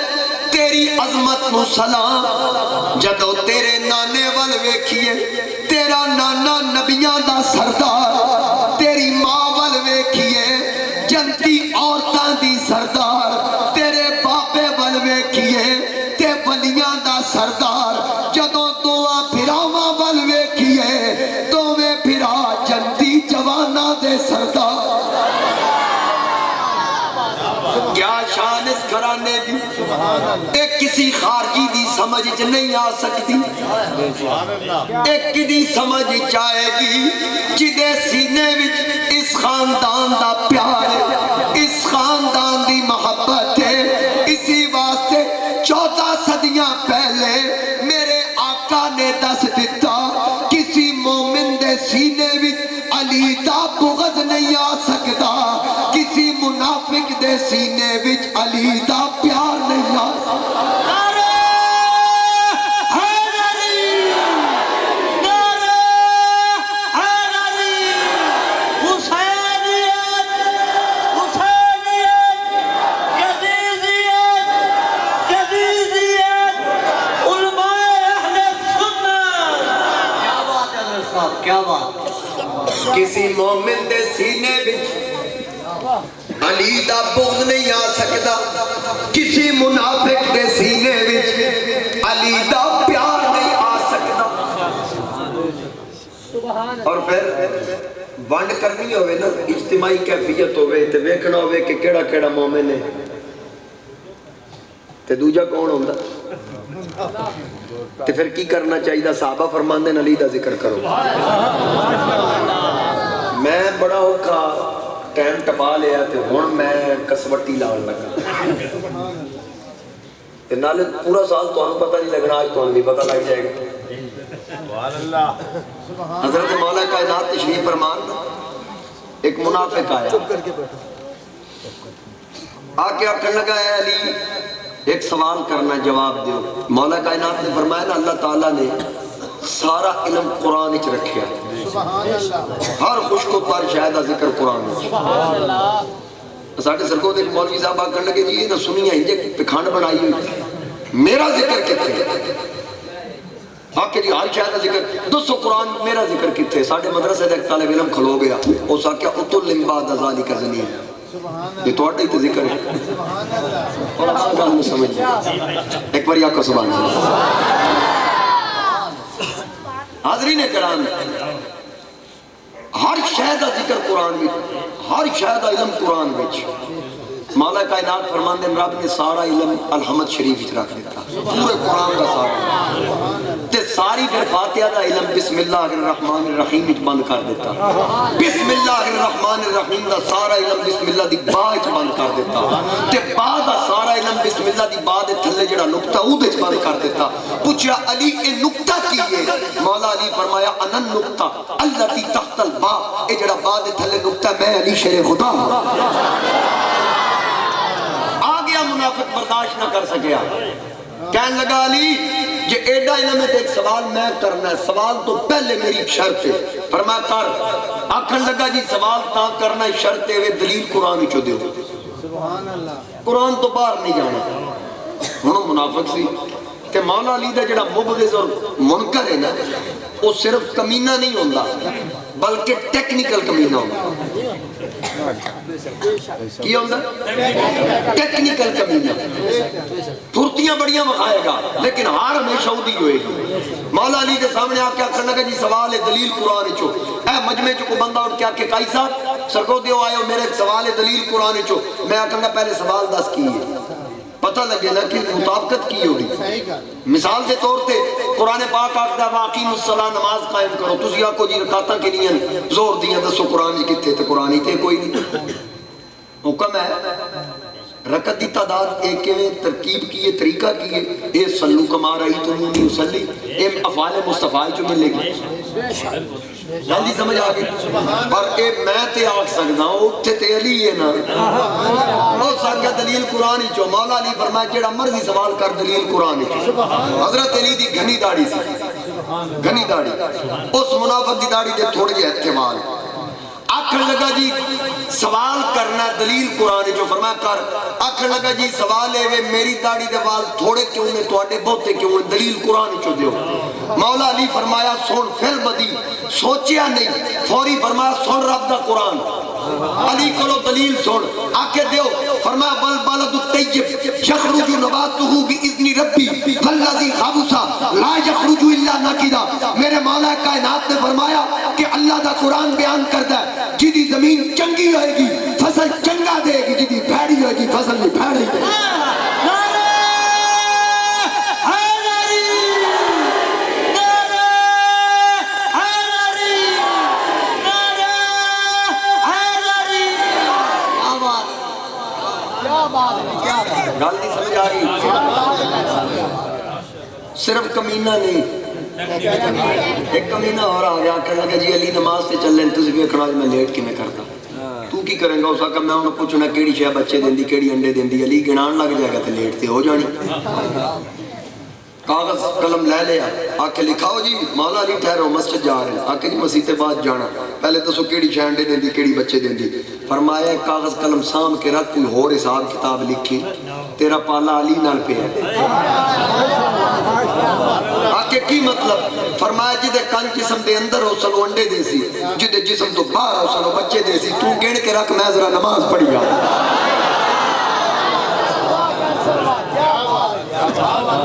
تیری عظمت نو سلام جدو تیرے نانے ول ویکھیے تیرا نانا نبیاں دا سردار تیری ماں ول ویکھیے جنتی عورتاں دی سردار تیرے باپے ول ویکھیے تے ولیاں دا سردار جدو دوواں پھراواں ول ویکھیے دوویں پھرا جنتی جواناں دے سردار کیا شان اس گھرانے دی ایک کسی خارجی دی سمجھ نہیں آ سکتی ایک دی سمجھ چاہے گی جدے سینے وچ اس خاندان دا پیار ہے اس خاندان دی محبت ہے اسی واسطے 14 صدیاں پہلے میرے آقا نے دس دیتا کسی مومن دے سینے وچ علی دا بغض نہیں آ سکتا کسی منافق دے سینے وچ علی دا پیار نہیں آ سکتا کیا بات کسی مومن دے سینے وچ علی دا بغض نہیں آ سکتا کسی منافق دے سینے وچ علی دا پیار نہیں آ سکتا اور پھر ونڈ کرنی ہوئے نا اجتماعی کیفیت ہوئے تے ویکھنا ہوئے کہ کیڑا کیڑا مومن ہے تے دوجا کون ہوندا تے پھر کی کرنا چاہیے صحابہ فرماندے علی دا ذکر کرو میں بڑا اوکھا ٹائم ٹپا لیا تے ہن میں کسوٹی لان لگا تے نالے پورا سال تانوں پتہ نہیں لگنا آج تانوں بھی پتہ لگ جائے گا سبحان اللہ حضرت مولا کائنات تشریف فرمان ایک منافق آیا آکے آکھن لگا اے علی ایک سوال کرنا جواب دیو مولا کائنات نے فرمایا نا اللہ تعالیٰ نے سارا علم قرآن اچ رکھیا ہر خوش کو پر شاید ذکر قرآن ساڑھے سرکو دیکھ مولوی صاحب آکھن لگے جی نہ سنی ہیں جے پکھانڈ بنائی ہوئی میرا ذکر کتے آکے جی ہر شاید ذکر دوسو قرآن میرا ذکر کتے ساڑھے مدرسے دیکھ طالب علم کھلو گیا او سا کیا اتل لمباد ازالی کا زنی ہے یہ تو اٹھائی تو ذکر ہے اور آپ سے گال میں سمجھ ایک بار آقا سبحان اللہ حاضرین کرام ہر شہدہ ذکر قرآن میں ہر شہدہ علم قرآن میں مولا کائنات فرماندے رب نے سارا علم الحمد شریف رکھ دیتا پورے قرآن کا سارا تے ساری پھر فاتحہ دا علم بسم اللہ الرحمن الرحیم بند کر دیتا بسم اللہ الرحمن الرحیم دا سارا علم بسم اللہ دی با بند کر دیتا تے با دا سارا علم بسم اللہ دی با دے تھلے جڑا نقطہ او دے بند کر دیتا پوچھا علی اے نقطہ کی ہے مولا علی فرمایا انن نقطہ اللتی تحت البا اے جڑا با دے تھلے نقطہ میں علی شیر خدا منافق برداشت نہ کر سکیا کہنے لگا علی جے ایڈا علم ہے ایک سوال میں کرنا ہے سوال تو پہلے میری شرط ہے فرمایا کر آکھن لگا جی سوال تا کرنا ہے شرط ہے وہ دلیل قرآن ہی چو دیو قرآن تو باہر نہیں جانا انہوں منافق سی کہ مولا علی دا جڑا مبغض اور منکر ہے نا وہ صرف کمینہ نہیں ہوندہ بلکہ ٹیکنیکل کمینہ ہوندہ کی ہوندہ ٹیکنیکل کمینہ پھرتیاں بڑیاں مخائے گا لیکن ہار ہمیشہ ہوتی ہوئے گی مولا علی کے سامنے آکے آکھنے لگا جی سوال ہے دلیل قرآن چو اے مجمع چو کو بندہ اٹھ کے آکے کائی صاحب سرکو دیو آئے ہو میرے سوال ہے دلیل قرآن چو میں آکھنے لگا پہلے سوال دس کی ہے پتہ لگے نا کہ مطابقت کی ہوگی مثال کے طور تے قرآن پاک آکھتا واقعیم الصلاة نماز قائم کرو تُسی آکو جی رکاتاں کے لیے زور دیا دسو قرآن جی کتے تے قرآن ہی تے کوئی نہیں حکم ہے رکعت دی تعداد ایک میں ترکیب کی ہے طریقہ کی ہے اے صلو کما رأیتمونی اصلی اے افعال مصطفیٰ جو ملے گی جلدی سمجھ آ گئی پر اے میں تے آکھ سکدا ہوں اتھے تے علی ہے نا وہ سکیا دلیل قرآن چو مولا علی فرمایا جڑا مرضی سوال کر دلیل قرآن چو حضرت علی دی گھنی داڑھی سی گھنی داڑھی اس منافق دی داڑھی دے تھوڑے جے ہتھے وال آکھن لگا جی سوال کرنا دلیل قرآن جو فرمایا کر آکھن لگا جی سوال ہے میری داڑھی دے وال تھوڑے کیوں نے تواڈے بہتے کیوں ہیں دلیل قرآن چو دیو مولا علی فرمایا سن فل بدی سوچیا نہیں فوری فرمایا سن رب دا قرآن علی کلو دلیل سن آکے دیو فرمایا بل بلد الطیب یخرج نباتہ باذن ربی فالذی خبث لا یخرج الا نکدا میرے مولا کائنات نے فرمایا کہ اللہ دا قرآن بیان کرتا ہے جدی زمین چنگی ہوئے گی فصل چنگا دے گی جدی بھیڑی ہوئے گی فصل بھی بھیڑی دے گی گل نہیں سمجھ آ رہی صرف کمینہ نہیں ایک کمینہ اور آ گیا کہ لگا جی علی نماز سے چل لیں تو بھی اکھنا میں لیٹ کی میں کرتا تو کی کریں گا اسا کہ میں انہوں پوچھنا کیڑی شے بچے دیندی کیڑی انڈے دیندی علی گنان لگ جائے گا تو لیٹ تے ہو جانی کاغذ قلم لے لیا آکے لکھاؤ جی مولا علی ٹھہرو مسجد جا رہے ہیں آکے جی مسجد تے بعد جانا پہلے تو سو کیڑی شے انڈے دیندی کیڑی بچے دیندی فرمایا کاغذ قلم سام کے رکھ کوئی ہور حساب کتاب لکھی تیرا پالا علی نال پہ ہے آکے کی مطلب فرمایا جی دے کان جسم دے اندر ہو سلو انڈے دے سی جی دے جسم تو باہر ہو سلو بچے دے سی تو گھڑ کے رکھ میں ذرا نماز پڑھی گا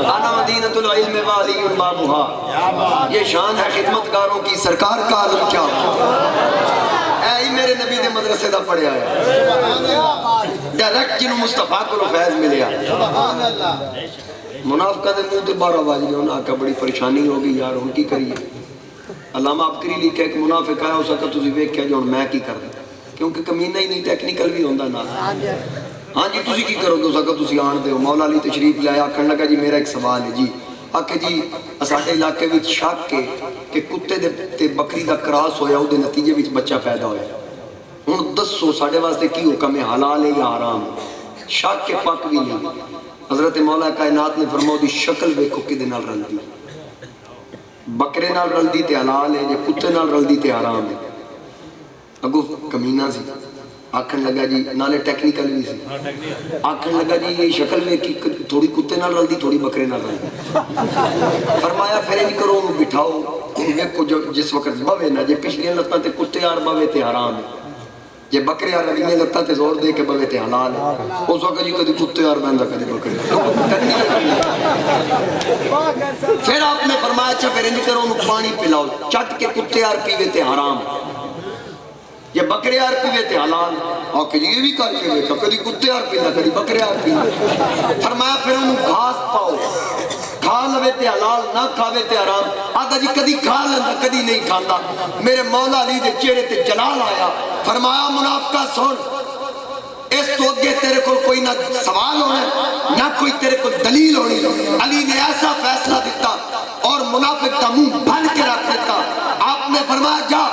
آنا مدینۃ العلم والی بابوہا یہ شان ہے خدمتگاروں کی سرکار کا عالم کیا اے ہی میرے نبی دے مدرسے دا پڑھے آیا ڈائریکٹ جنہوں مصطفیٰ کو فیض ملیا منافقہ دے منہ تے 12 بج گئے انہاں کا بڑی پریشانی ہوگی یار ہن کی کریے علامہ عبقری لکھا ہے کہ منافق آیا ہو سکتا تسی ویکھیا جو ہن میں کی کردا کیونکہ کمینہ ہی نہیں ٹیکنیکل بھی ہوندا نال ہاں جی تسی کی کرو گے سکتا تسی آن دے ہو مولا علی تشریف لے آیا آکھن لگا جی میرا ایک سوال ہے جی آکھے جی اساڈے علاقے وچ شک کے کہ کتے دے تے بکری دا کراس ہویا او دے نتیجے وچ بچہ پیدا ہویا ہن دسو ساڈے واسطے کی حکم ہے حلال ہے یا حرام شک کے پاک بھی نہیں حضرت مولا کائنات نے فرماؤ دی شکل ویکھو کدے نال رلدی بکرے نال رلدی تے حلال ہے جے کتے نال رلدی تے حرام ہے اگو کمینہ سی آکھن لگا جی نالے ٹیکنیکل بھی سی آکھن لگا جی یہ شکل میں تھوڑی کتے نال رلدی تھوڑی بکرے نال رلدی فرمایا پھر نہیں کرو انہوں بٹھاؤ ویکھو جس وقت بوے نہ جے پچھلی لتاں تے کتے آر بوے تے حرام ہے جے بکرے آر رلیاں لتاں تے زور دے کے بوے تے حلال ہے اس وقت جی کدی کتے آر بہندا کدی بکرے پھر آپ نے فرمایا اچھا پھر نہیں کرو انہوں پانی پلاؤ چٹ کے کتے آر پیوے تے حرام یہ بکرے آر پیوے تے حلال آکے جی یہ بھی کر کے ویکھا کدی کتے آر پینا کدی بکرے آر پینا فرمایا پھر انہوں گھاس پاؤ کھا لوے تے حلال نہ کھاوے تے حرام آدھا جی کدی کھا لینا کدی نہیں کھانا میرے مولا علی دے چہرے تے جلال آیا فرمایا منافقہ سن اس تو اگے تیرے کو کوئی نہ سوال ہونا نہ کوئی تیرے کو دلیل ہونی علی نے ایسا فیصلہ دیتا اور منافق کا منہ بھن کے رکھ دیتا آپ نے فرمایا جا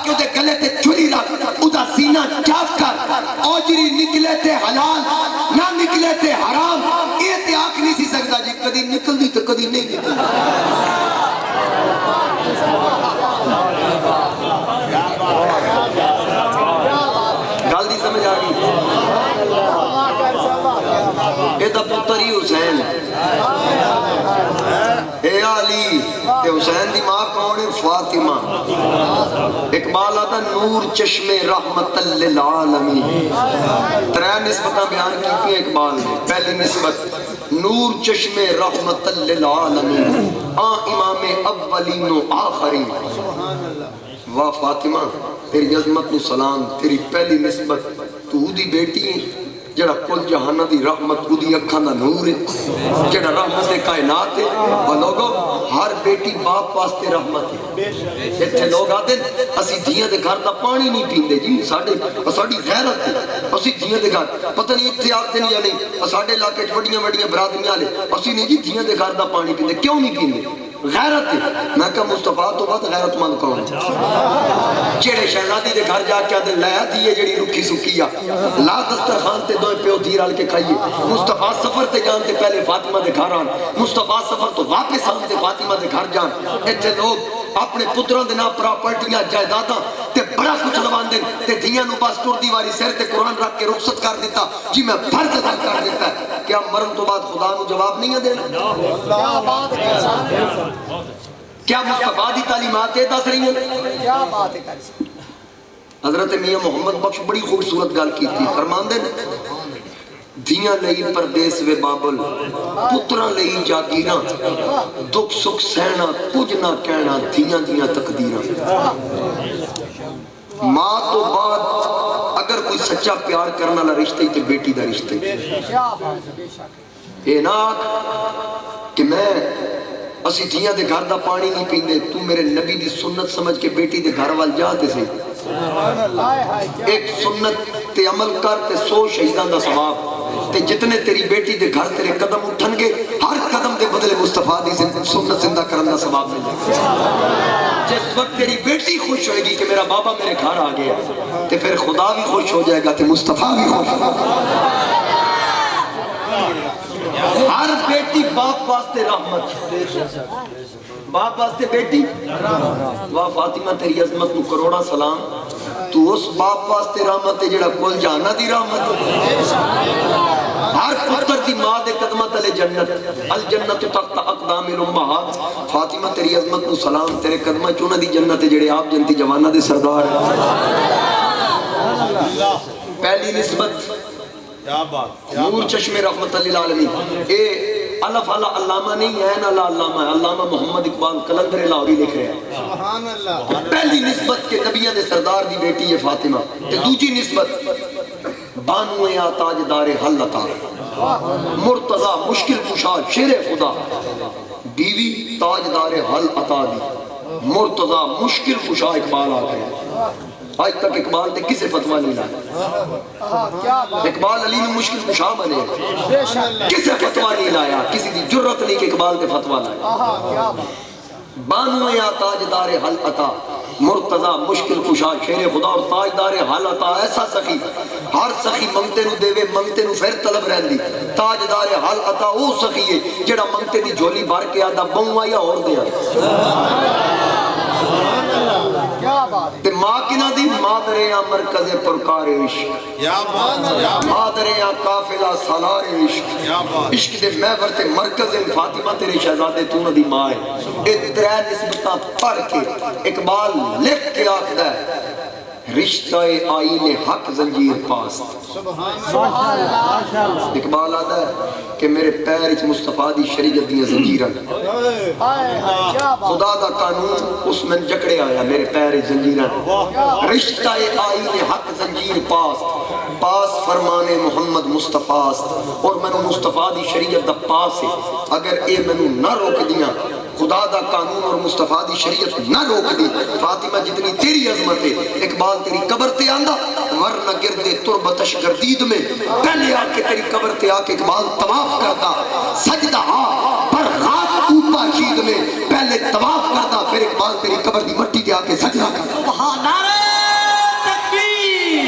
کے دے گلے تے چھری رکھ ادا سینہ چاپ کر اوجری نکلے تے حلال نہ نکلے تے حرام یہ تے آنکھ نہیں سی سکتا جی کدی نکل دی تو کدی نہیں نکل گل دی سمجھ آ گئی یہ تو پتر ہی حسین اے علی تے حسین دی ماں کون ہے فاطمہ اقبال آتا نور چشم رحمت للعالمین ترے نسبتاں بیان کی تھی اقبال نے پہلی نسبت نور چشم رحمت للعالمین امام اولین و آخرین واہ فاطمہ تیری عظمت نو سلام تیری پہلی نسبت تو دی بیٹی ہے جڑا کل جہانہ دی رحمت کو دی اکھاں دا نور ہے، جڑا رحمت کائنات ہے۔ وہ لوگو ہر بیٹی باپ واسطے رحمت ہے۔ اتنے لوگ آتے اسی دھیاں دے گھر دا پانی نہیں پیندے جی، ساڑی غیرت ہے، اسی دھیاں دے گھر پتہ نہیں اتنے آتے نہیں یا نہیں، ساڑے علاقے وڈیاں وڈیاں برادریاں لے اسی نہیں جی دھیاں دے گھر دا پانی پیندے، کیوں نہیں پیندے؟ غیرت ہے۔ میں کہا مصطفیٰ تو بات غیرت مند کون جیڑے شہزادی دے گھر جا کے آدھے لیا دیئے جیڑی رکھی سکیا لا دسترخوان تے دوئے پیو دیر آل کے کھائیے، مصطفیٰ سفر تے جانتے پہلے فاطمہ دے گھر آن، مصطفیٰ سفر تو واپس آنتے فاطمہ دے گھر جان۔ اتنے لوگ اپنے پتروں دے نا پراپرٹیاں جائیداداں تے بڑا کچھ لوان دیں تے دھیاں نو بس ٹور دیواری سیر تے قرآن رکھ کے رخصت کر دیتا جی میں فرض ادا کر دیتا ہے۔ کیا مرن تو بعد خدا نو جواب نہیں ہے دینا؟ کیا بات ہے، کیا مصطفیٰ دی تعلیمات ہے دس رہی ہیں؟ کیا بات ہے کر حضرت میاں محمد بخش بڑی خوبصورت گل کی تھی، فرمان دیں دھیاں لئی پردیس وے بابل پترہ لئی جاگیراں دکھ سکھ سہنا کچھ نہ کہنا دھیاں دیاں تقدیراں۔ ماں تو بعد اگر کوئی سچا پیار کرنا لا رشتے تے بیٹی دا رشتے۔ کیا بات ہے، بے شک اے نا کہ میں اسی دھیاں دے گھر دا پانی نہیں پیندے، تو میرے نبی دی سنت سمجھ کے بیٹی دے گھر وال جاتے سے ایک سنت تے عمل کر تے 100 شہیدان دا ثواب تے جتنے تیری بیٹی دے گھر تیرے قدم اٹھن گے ہر قدم دے بدلے مصطفیٰ دی سنت زندہ کرن دا ثواب مل جائے۔ جس وقت تیری بیٹی خوش ہوئے گی کہ میرا بابا میرے گھر آ گیا تے پھر خدا بھی خوش ہو جائے گا تے مصطفیٰ بھی خوش ہو جائے گا۔ ہر بیٹی باپ واسطے رحمت، باپ واسطے بیٹی واہ فاطمہ تیری عظمت نو کروڑا سلام، تو اس باپ واسطے رحمت ہے جڑا کل جانہ دی رحمت ہے۔ ہر پتر دی ماں دے قدمہ تلے جنت، الجنت تحت اقدام الامہات، فاطمہ تیری عظمت نو سلام، تیرے قدمہ چونہ دی جنت ہے جڑے آپ جنتی جوانہ دے سردار ہیں۔ پہلی نسبت نور چشم رحمت للعالمین، اے الف اللہ علامہ نہیں ہے اللہ علامہ ہے، علامہ محمد اقبال قلندر لاہوری لکھ رہے ہیں۔ سبحان اللہ۔ پہلی نسبت کے نبیہ دے سردار دی بیٹی ہے فاطمہ، تے دوجی نسبت بانو یا تاجدار حل عطا، مرتضی مشکل کشا شیر خدا، بیوی تاجدار حل عطا دی، مرتضی مشکل کشا اقبال آ گئے۔ آج تک اقبال تے کسے فتوہ نہیں لایا، اقبال علی نے مشکل کشا بنے، کسے فتوہ نہیں لایا، کسی دی جرت نہیں کہ اقبال تے فتوہ لایا۔ بانو یا تاجدار حل عطا، مرتضی مشکل کشا شیر خدا اور تاجدار حل عطا، ایسا سخی ہر سخی منگتے نو دے وے منگتے نو پھر طلب رہن دی، تاجدار حل عطا او سخی ہے جڑا منگتے دی جھولی بھر کے آدھا بہوا یا اور دیا۔ تے ماں کنا دی مادریاں مرکز پرکار عشق، مادریاں قافلہ سالار عشق، عشق دے محور تے مرکز فاطمہ تیرے شہزادے تو نہ دی ماں ہے۔ اے ترے نسبتاں پڑھ کے اقبال لکھ کے آخدا ہے رشتہ آئین حق زنجیر پاست۔ اقبال آدھا ہے کہ میرے پیر اچ مصطفیٰ دی شریعت دی زنجیرن، خدا دا قانون اس میں جکڑے آیا میرے پیر اچ زنجیرن، رشتہ آئین حق زنجیر پاست، پاس فرمان محمد مصطفیٰ اور میں مصطفیٰ دی شریعت دا پاس ہے۔ اگر اے میں نہ روک دیاں خدا دا قانون اور مصطفیٰ دی شریعت نہ روک دی، فاطمہ جتنی تیری عظمت ہے اقبال تیری قبر تے آندہ ورنہ گردے تربتش گردید میں پہلے آ کے تیری قبر تے آ کے اقبال طواف کرتا، سجدہ پر خاک اوپا شید میں پہلے طواف کرتا، پھر اقبال تیری قبر دی مٹی تے آ کے سجدہ کرتا۔ سبحان نعرہ تکبیر،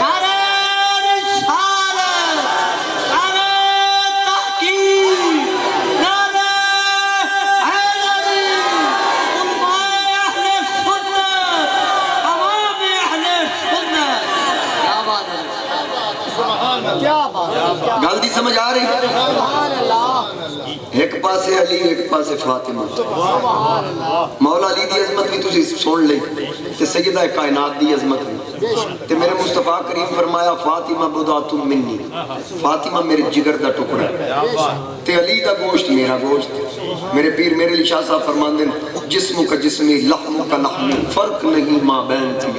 نعرہ رسالت، نعرہ تحقیق، نعرہ حیدری، علماء اہل سنت، عوام اہل سنت۔ کیا بات ہے، کیا بات ہے، گل دی سمجھ آ رہی؟ سبحان اللہ، ایک پاسے علی ایک پاسے فاطمہ، مولا علی دی عظمت بھی تسی سن لے تے سیدہ کائنات دی عظمت بھی تے میرے مصطفیٰ کریم فرمایا فاطمہ بضعۃ منی، فاطمہ میرے جگر دا ٹکڑا تے علی دا گوشت میرا گوشت۔ میرے پیر میرے علی شاہ صاحب فرمان دیں جسم کا جسمی لحم کا لحمی فرق نہیں ماں بین تھی۔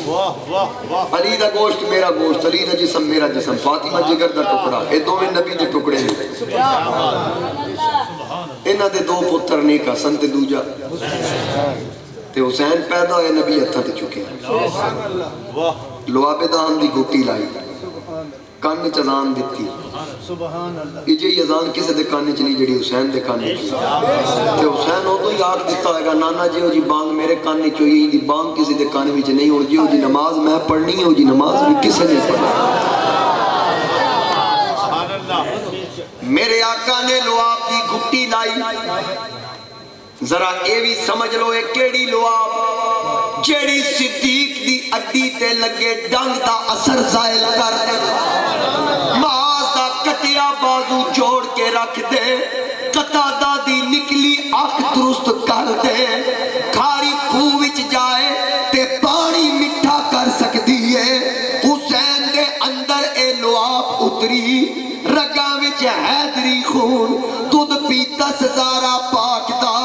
واہ واہ واہ علی دا گوشت میرا گوشت، علی دا جسم میرا جسم، فاطمہ جگر دا ٹکڑا، یہ دونوں نبی دے ٹکڑے نے۔ انہاں دے دو پتر نیک حسن تے دوجا تے حسین پیدا ہوئے نبی ہتھاں تے چکے، واہ لوابے دان دی گھٹی لائی، کان وچ اذان دتی، یہ جی اذان کسے دے کان وچ نہیں جڑی حسین دے کان وچ، تے حسین ادوں ہی آکھ دتا ہوئے گا نانا جی او جی بانگ میرے کان وچ ہوئی، دی بانگ کسے دے کان وچ نہیں ہو جی، او جی نماز میں پڑھنی ہے، او جی نماز بھی کسے نے پڑھنی۔ سبحان اللہ میرے آقا نے لواب دی گھٹی لائی، ذرا اے بھی سمجھ لو اے کیڑی لواب جیڑی صدیق دی اڈی تے لگے ڈنگ دا اثر زائل کر دے، معاذ دا کٹیا بازو جوڑ کے رکھ دے، قطادہ دی نکلی آنکھ درست کر دے، کھاری کھوہ وچ جائے تے پانی مٹھا کر سکتی ہے۔ حسین دے اندر اے لواب اتری، رگاں وچ حیدری خون، دودھ پیتا سزارا پاک دا،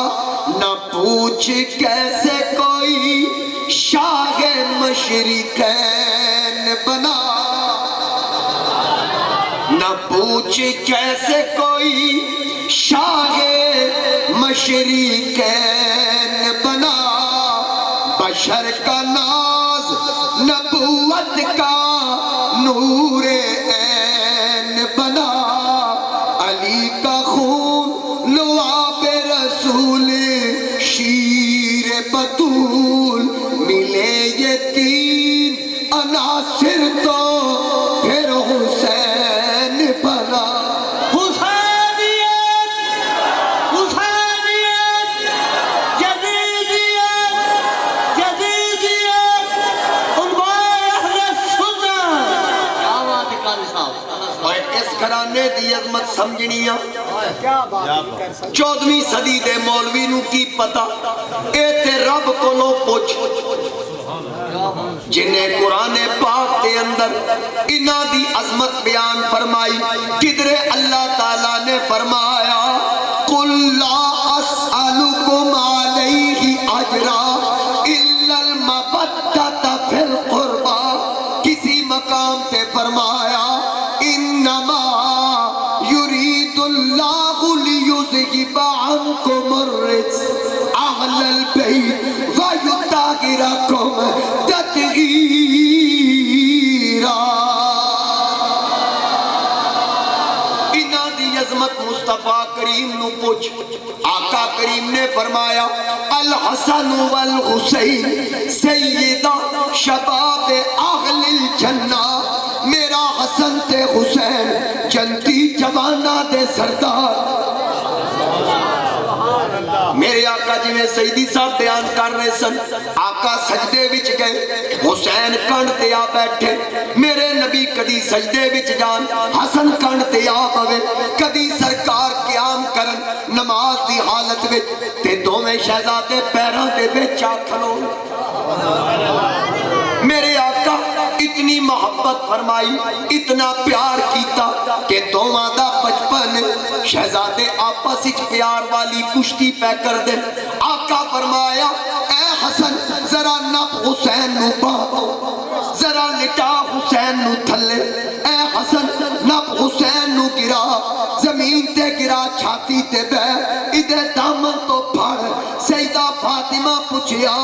نہ پوچھ کیسے کوئی شاہ مشرقین بنا، نہ پوچھ کیسے کوئی شاہ مشرقین بنا، بشر کا ناز نبوت کا نور عین بنا، علی کا خون لعاب رسول شیر بطول، ملے یہ تین عناصر تو پھر حسین بنا۔ حسینیت، حسینیت، جدیدیت، جدیدیت، عنوان اہل سنت۔ کیا بات ہے قاضی صاحب، اور اس گھرانے دی عظمت سمجھنیاں، کیا بات کر سکتے 14ویں صدی دے مولوی نو کی پتا، اے تے رب کو لو پوچھ جنہیں قرآن پاک کے اندر انہاں دی عظمت بیان فرمائی، کدھرے اللہ تعالیٰ نے فرمایا قُلْ لَا أَسْأَلُكُمْ عَلَيْهِ أَجْرًا إِلَّا الْمَوَدَّةَ فِي الْقُرْبَى، کسی مقام تے فرمایا انما يريد الله ليذهب عنكم الرجس اهل البيت ويطهركم تطهيرا۔ انہاں دی عظمت مصطفیٰ کریم نو پوچھ، آقا کریم نے فرمایا الحسن والحسین سیدہ شباب اہل الجنہ، میرا حسن تے حسین جنتی جوانہ دے سردار۔ میرے آقا جی میں سیدی صاحب بیان کر رہے سن، آقا سجدے وچ گئے، حسین کانڈ تے آ بیٹھے، میرے نبی کدی سجدے وچ جان، حسن کانڈ تے آ پوے، کدی سرکار قیام کرن نماز دی حالت وچ تے دوویں شہزادے پیراں دے وچ آ کھلو۔ میرے آقا اتنی محبت فرمائی، اتنا پیار کیتا کہ دوواں دا بچپن شہزادے آپس وچ پیار والی کشتی پہ کر دے۔ آقا فرمایا اے حسن ذرا نپ حسین نو باہو، ذرا لٹا حسین نو تھلے، اے حسن نپ حسین نو گرا، زمین تے گرا چھاتی تے بے، ادھر دامن تو پھڑ۔ سیدہ فاطمہ پوچھیا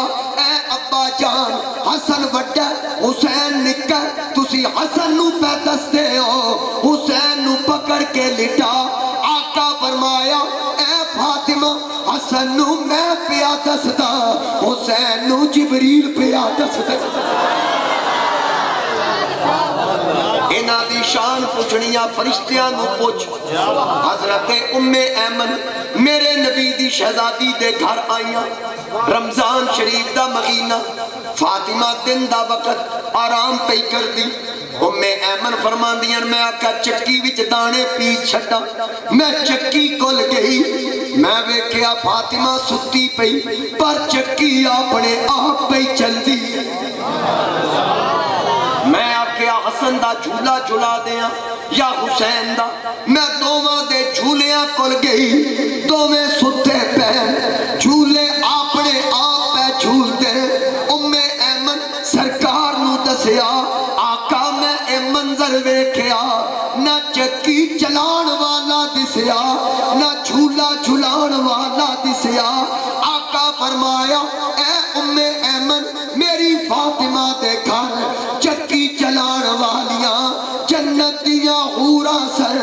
اے ابا جان حسن وڈا حسین نکا، تسی حسن نو پہ دستے ہو، حسین نو پکڑ کے لٹا۔ آقا فرمایا اے فاطمہ حسن نو میں پیا دسدا، حسین نو جبریل پیا دسدا۔ انہاں دی شان پوچھنیاں فرشتیاں نو پوچھ۔ حضرت ام ایمن میرے نبی دی شہزادی دے گھر آئیاں، رمضان شریف دا مہینہ، فاطمہ دن دا وقت آرام پہ کر دی۔ ام ایمن فرماندیاں میں آکا چکی وچ دانے پیس چھٹا، میں چکی کل گئی، میں ویکھیا فاطمہ ستی پئی پر چکی اپنے آپ پہ چل دی۔ میں آکیا حسن دا جھولا جھلا دیاں یا حسین دا، میں دوواں دے جھولیاں کل گئی، دوویں ستے پہ جھولے اپنے آپ پہ جھول دے۔ ام ایمن سرکار اے منظر ویکھیا نہ چکی چلان والا دسیا نہ جھولا جھلان والا دسیا آقا فرمایا اے ام ایمن میری فاطمہ دے گھر چکی چلان والیاں جنت دیاں حورا سر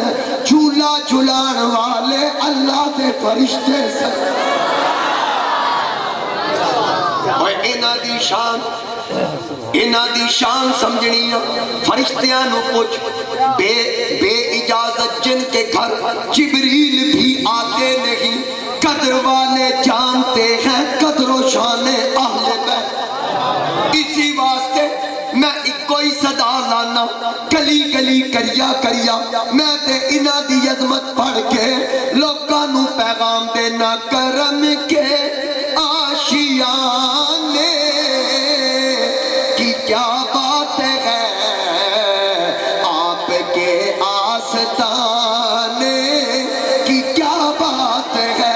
جھولا جھلان والے اللہ دے فرشتے سر اور انہاں دی شان سمجھنی فرشتیاں نو پوچھ بے اجازت جن کے گھر جبریل بھی آتے نہیں قدر والے جانتے ہیں قدر و شان اہل بیت اسی واسطے میں کوئی صدا لانا گلی گلی کریا کریا میں تے انہاں دی عظمت پڑھ کے لوکاں نو پیغام دینا کرم کے آشیانے کی کیا بات ہے آپ کے آستانے کی کیا بات ہے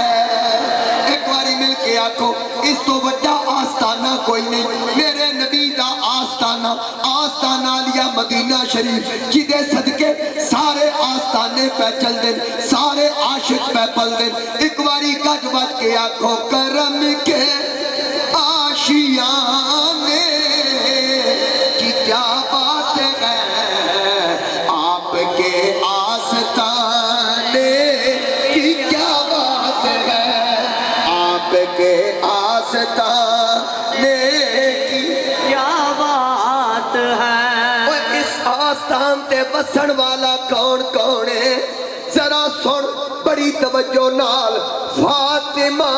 ایک باری مل کے آکھو اس تو بڑا آستانہ کوئی نہیں میرے نبی دا آستانہ لیا مدینہ شریف جدے صدقے سارے آستانے پہ چل دیں سارے عاشق پہ پل دیں ایک باری گج بج کے آکھو کرم کے آشیانے کی کیا بات ہے آپ کے آستانے کی کیا بات ہے آپ کے آستانے کی کیا بات ہے اس آستان تے بسن والا کون کون ہے ذرا سن بڑی توجہ نال فاطمہ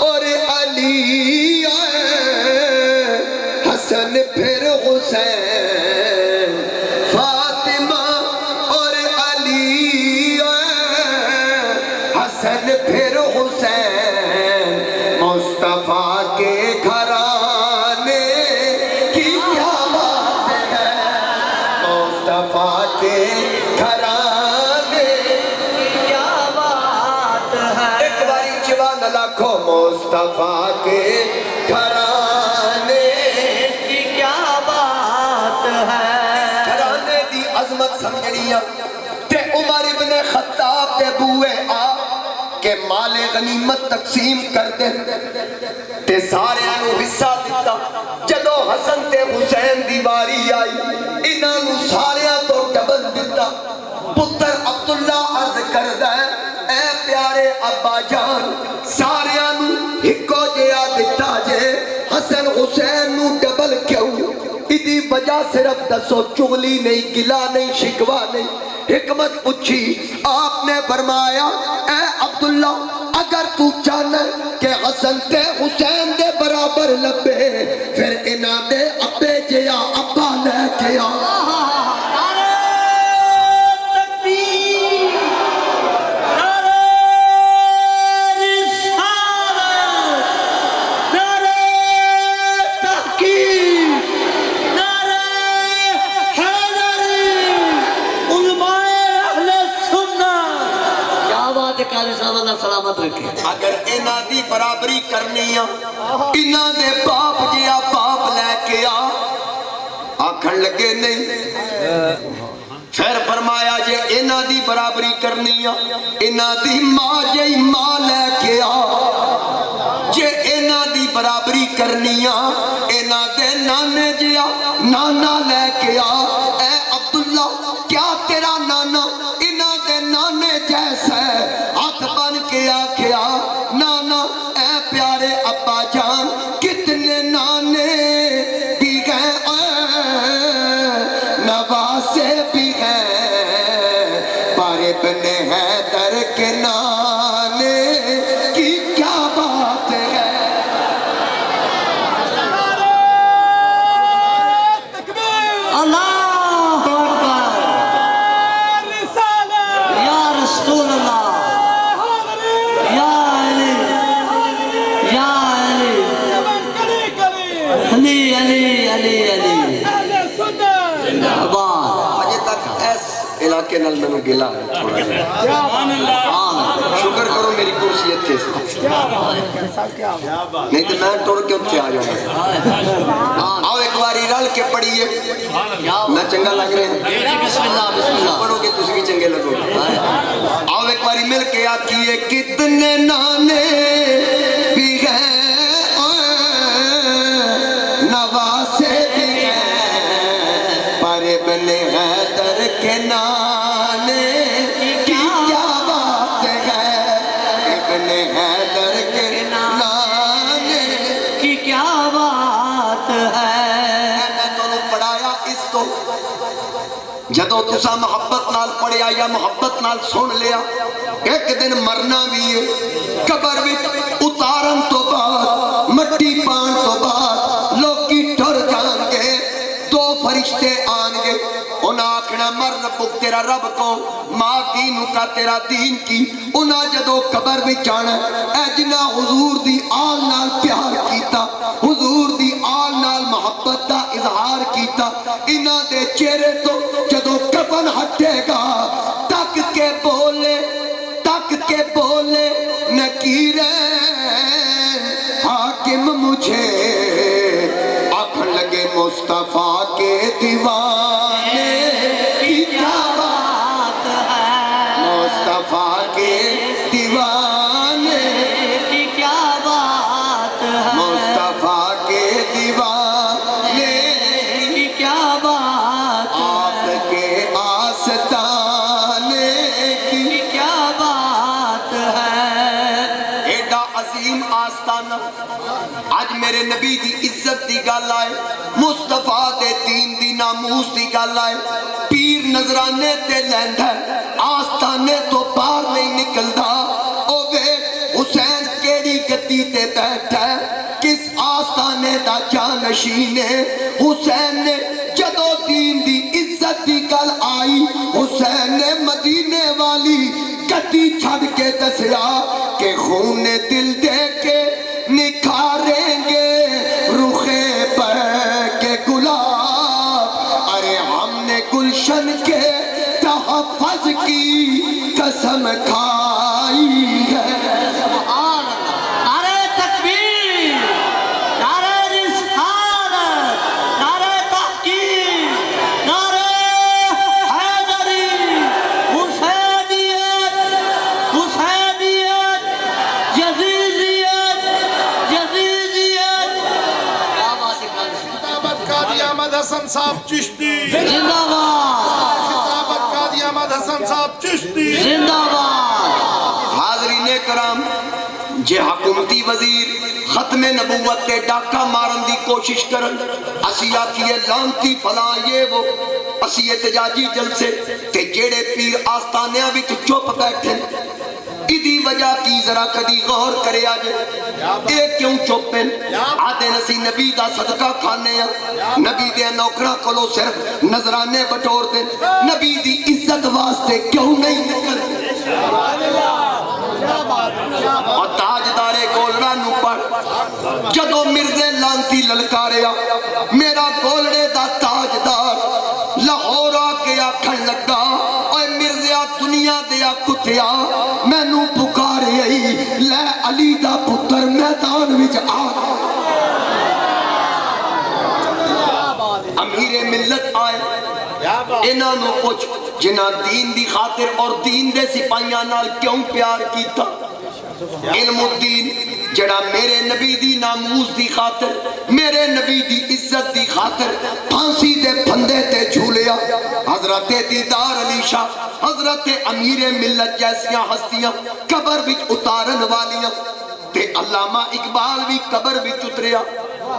اور علی حسن پھر حسین فاطمہ اور علی حسن پھر حسین مصطفیٰ کے گھرانے کی کیا بات ہے مصطفیٰ کے گھرانے کیا بات ہے ایک باری جوان لاکھو مصطفیٰ کے گھرانے کی کیا بات ہے گھرانے دی عظمت سمجھنیاں تے عمر ابن خطاب دے بوئے آ کہ مال غنیمت تقسیم کر دے تے سارے انو حصہ دیتا جدو حسن تے حسین دی باری آئی انہاں نو سارے تو ڈبل دیتا پتر عبداللہ عرض کردہ ہے اے پیارے ابا جان سارے انو ہکو جیا دیتا جے حسن حسین نو ڈبل کیوں ادھی وجہ صرف دسو چغلی نہیں گلا نہیں شکوا نہیں حکمت پوچھی آپ نے فرمایا اے عبداللہ اگر تو چاہنا کہ حسن تے حسین دے برابر لبے پھر انہاں دے ابے جیا ابا لے کے آ سلامت رکھے اگر انہاں دی برابری کرنی انہاں دے باپ جیا باپ لے کے آکھن لگے نہیں پھر فرمایا جے انہاں دی برابری کرنی انہاں دی ماں جی ماں لے کے جے انہاں دی برابری کرنی انہاں دے نانے جیا نانا لے کے اے عبداللہ کیا تیرا نانا انہاں دے نانے جیسا ہے ہاتھ بن کے آکھیا نانا اے پیارے ابا جان کتنے نانے بھی گئے نواسے بھی گئے پر ابن حیدر کے نانے کی کیا بات ہے اللہ اکبر یا رسول اللہ یا علی یا علی علی علی علی علی آباد آجے تک ایس علاقے نال میں گلا ہے تھوڑا جا شکر کرو میری کرسی اتھے سے نہیں تو میں ٹوڑ کے اتھے آ جاؤں آؤ ایک باری رل کے پڑھیے یا میں چنگا لگ رہے ہیں جی بسم اللہ بسم اللہ پڑھو گے تجھ بھی چنگے لگو آؤ ایک باری مل کے آکھیے کتنے نانے بھی ہیں نواسے بھی ہیں پر ابن حیدر کے نانے کی کیا بات ہے ابن حیدر کے نانے کی کیا بات ہے میں تو پڑھایا اس کو جدو تسا محبت نال پڑھیا یا محبت نال سن لیا ایک دن مرنا بھی ہے قبر وچ اتارن تو بعد مٹی پان تو بعد لوکی ٹر جان گے دو فرشتے آن گے انہاں آکھنا مر ربک تیرا رب کو ماں دینو کا تیرا دین کی انہاں جدو قبر وچ آنا اے جنہ حضور دی آل نال پیار کیتا حضور دی آل نال محبت دا اظہار کیتا انہاں دے چہرے تو جدو کفن ہٹے گا تک کے بولے نکیرین حاکم مجھے آکھن لگے مصطفیٰ کے دیوانے کی کیا بات ہے مصطفیٰ کے دیوانے کی کیا بات ہے مصطفیٰ کے دیوانے کی کیا بات آپ کے آستانے کی کیا بات ہے ایڈا عظیم آستانہ آج میرے نبی دی عزت دی گل آئے مصطفیٰ دے دین دی ناموس دی گل آئے پیر نظرانے تے لیندہ آستانے تو باہر نہیں نکلدا او وے حسین کیڑی گدی تے بیٹھا ہے کس آستانے دا جانشین ہے حسین نے جدو دین دی عزت دی گل آئی حسین نے مدینے والی گدی چھڑ کے دسیا کہ خون دل دے کے نکھاریں گے رخے پر کے گلاب ارے ہم نے گلشن کے تحفظ کی قسم کھائی ہے سبحان اللہ نعرہ تکبیر نعرہ رسالت نعرہ تحقیق نعرہ حیدری حسینیت حسینیت یزیدیت یزیدیت کیا بات ہے خطابت قاضی احمد حسن صاحب چشتی زندہ باد خطابت قاضی احمد حسن صاحب چشتی زندہ باد حاضرین کرام جے حکومتی وزیر ختم نبوت تے ڈاکہ مارن دی کوشش کرن اسی آکھیے لانتی فلاں یہ وہ اسی احتجاجی جلسے تے جیڑے پیر آستانیاں وچ چپ بیٹھے ادھی وجہ کی ذرا کدی غور کرے آجے اے کیوں چوپن آدھے نسی نبی دا صدقہ کھانے ہیں نبی دے نوکرہ کلو صرف نظرانے بٹور دیں نبی دی عزت واسطے کیوں نہیں نکل اور تاجدار گولڑا نو پڑھ جدو مرزے لانتی للکاریا میرا گولڑے دا تاجدار لاہور آکے آکھن لگا اوے مرزیا دنیا دیا کتیا میں نو پکارے آئی لے علی دا پتر میدان وچ آ امیر ملت آئے انہاں نو پوچھ جنہاں دین دی خاطر اور دین دے سپاہیاں نال کیوں پیار کیتا علم الدین جڑا میرے نبی دی ناموس دی خاطر میرے نبی دی عزت دی خاطر پھانسی دے پھندے تے جھولیا حضرت دیدار علی شاہ حضرت امیر ملت جیسیاں ہستیاں قبر وچ اتارن والیاں تے علامہ اقبال بھی قبر وچ اتریا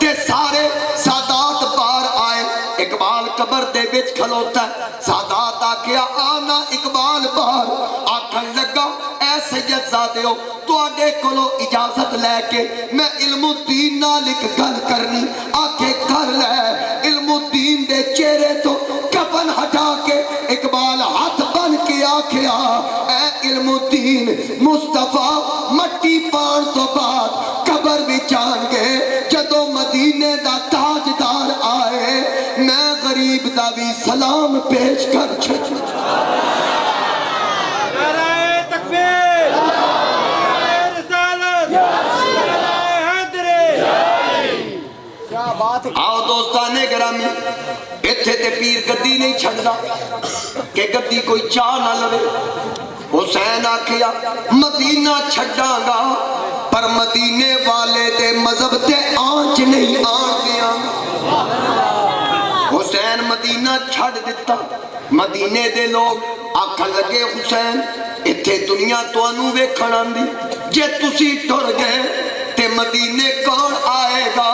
تے سارے سادات بار آئے اقبال قبر دے وچ کھلوتا ہے سادات آکھیا آنا اقبال بار آکھن لگا اے سید زادیو تو آگے کلو اجازت لے کے میں علم الدین نال ایک گل کرنی آکھے کر لے علم الدین دے چہرے تو کفن ہٹا کے اقبال ہاتھ بن کے آکھیا اے علم الدین مصطفیٰ مٹی پان تو بعد قبر وچ آن گے جدو مدینے دا تاجدار آئے میں غریب دا بھی سلام پیش کر چھڑ آؤ دوستانے گرامی ایتھے تے پیر گدی نہیں چھڑدا کہ گدی کوئی چاہ نہ لوے حسین آکھیا مدینہ چھڑاں گا پر مدینے والے دے مذہب تے آنچ نہیں آن دیاں حسین مدینہ چھڑ دیتا مدینے دے لوگ آکھن لگے حسین ایتھے دنیا تانوں ویکھن آندی جے تسی ٹر گئے تے مدینے کون آئے گا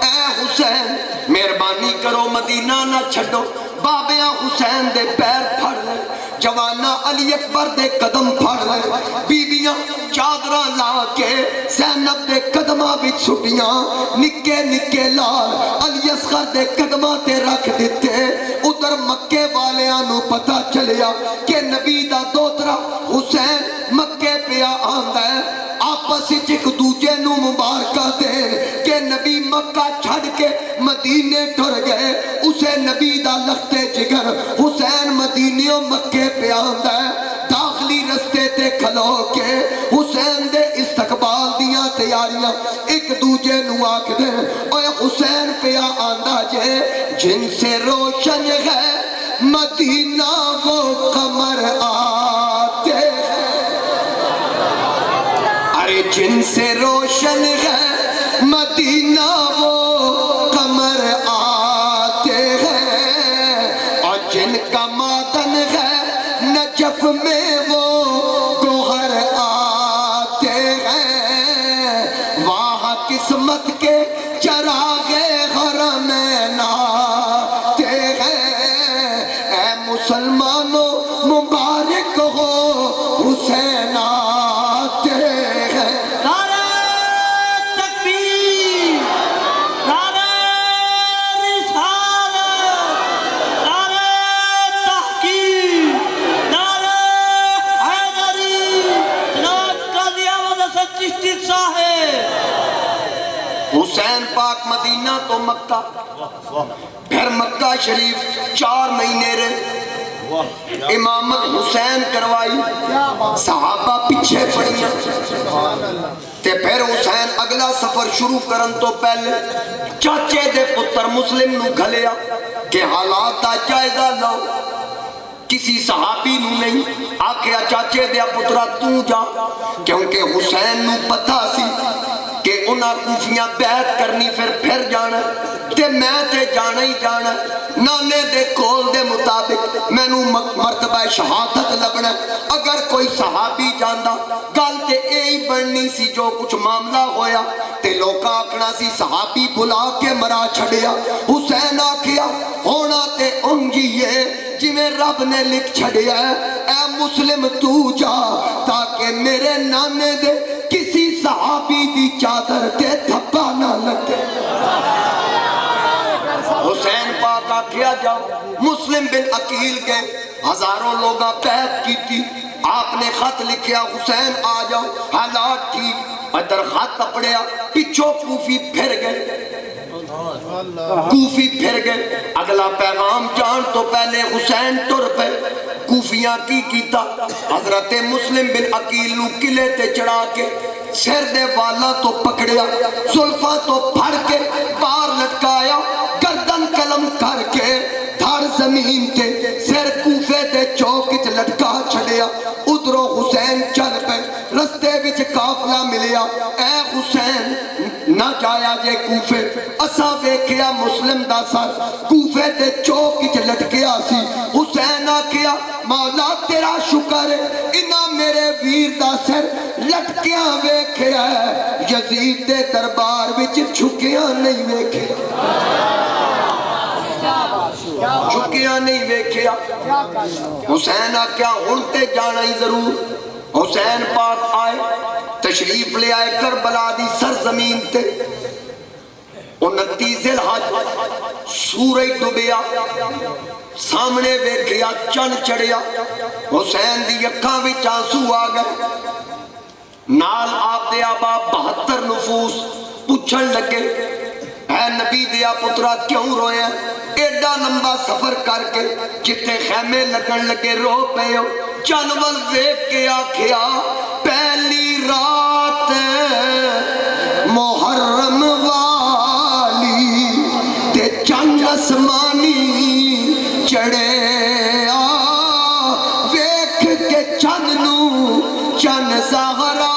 اے حسین مہربانی کرو مدینہ نہ چھڈو بابیاں حسین دے پیر پھڑ لے جوانا علی اکبر دے قدم پھڑ لے بیبیاں چادراں لا کے زینب دے قدماں وچ سٹیاں نکے نکے لال علی اصغر دے قدماں تے رکھ دتے ادھر مکے والیاں نو پتہ چلیا کہ نبی دا دوترا حسین مکے پیا آندا ہے آپس ایک دوجے نو مبارکہ دین کہ نبی مکہ چھڑ کے مدینے ٹر گئے اسے نبی دا لختے جگر حسین مدینیوں مکے پہ آندا ہے داخلی رستے تے کھلو کے حسین دے استقبال دیاں تیاریاں ایک دوجے نو آکھ دے اوے حسین پہ آندا جے جن سے روشن ہے مدینہ وہ قمر آتے ہیں جن سے روشن ہے مدینہ وہ قمر آتے ہیں اور جن کا معدن ہے نجف میں وہ گوہر آتے ہیں وہاں قسمت کے چراغ حرمین آتے ہیں اے مسلمانوں مبارک ہو حسین آتے ہیں حسین پاک مدینہ تو مکہ پھر مکہ شریف 4 مہینے رہے امامت حسین کروائی صحابہ پیچھے پڑیاں تے پھر حسین اگلا سفر شروع کرن تو پہلے چاچے دے پتر مسلم نو گھلیا کہ حالات دا جائزہ لو کسی صحابی نو نہیں آکھیا چاچے دیا پترا تو جا کیونکہ حسین نو پتہ سی کہ انہاں کوفیاں بیعت کرنی پھر جانا تے میں تے جانا ہی جانا نانے دے کول دے مطابق میں نو مرتبہ شہادت لبنا اگر کوئی صحابی جاندہ گل تے اے بڑھنی سی جو کچھ معاملہ ہویا تے لوکا آکھنا سی صحابی بلا کے مرا چھڑیا حسین آکھیا ہونا تے انجیے جی میں رب نے لکھ چھڑیا ہے اے مسلم تو جا تاکہ میرے نانے دے کسی صحابی دی چادر تے دھپا نہ لگے حسین پاک آکھیا جاؤ مسلم بن عقیل کے ہزاروں لوگاں قید کی تھی آپ نے خط لکھیا حسین آ جاؤ حالات ٹھیک ادھر خط پڑیا پچھو کوفی پھر گئے کوفی پھر گئے اگلا پیغام جان تو پہلے حسین ٹر پہ کوفیاں کی کیتا حضرت مسلم بن عقیل نو قلعے تے چڑھا کے سر دے والا تو پکڑیا زلفاں تو پھڑ کے پار لٹکایا گردن قلم کر کے دھڑ زمین تے سر کوفے دے چوکچ لٹکا چھڑیا ادھروں حسین چل پہ رستے وچ قافلہ ملیا اے حسین نہ جایا جے کوفے اساں ویکھیا مسلم دا سر کوفے دے چوکچ لٹکیا سی حسین آکھیا مولا تیرا شکر ہے انہاں میرے ویر دا سر لٹکیاں ویکھیا ہے یزید دے دربار وچ جھکیاں نہیں ویکھیا جھکیاں نہیں ویکھیا حسین آکھیا ہن تے جانا ہی ضرور حسین پاک آئے تشریف لے آئے کربلا دی سرزمین تے 29 ذوالحج سورج ڈوبیا سامنے ویکھیا چن چڑھیا حسین دی اکھاں وچ آنسو آ گئے نال آپ دے آبا 72 نفوس پوچھن لگے اے نبی دیا پترا کیوں رویا ایڈا لمبا سفر کر کے جتے خیمے لگن لگے رو پے ہو چنول ویکھ کے آکھیا پہلی رات محرم والی تے آسمانی چڑھے ویکھ کے چن نو چن زہرا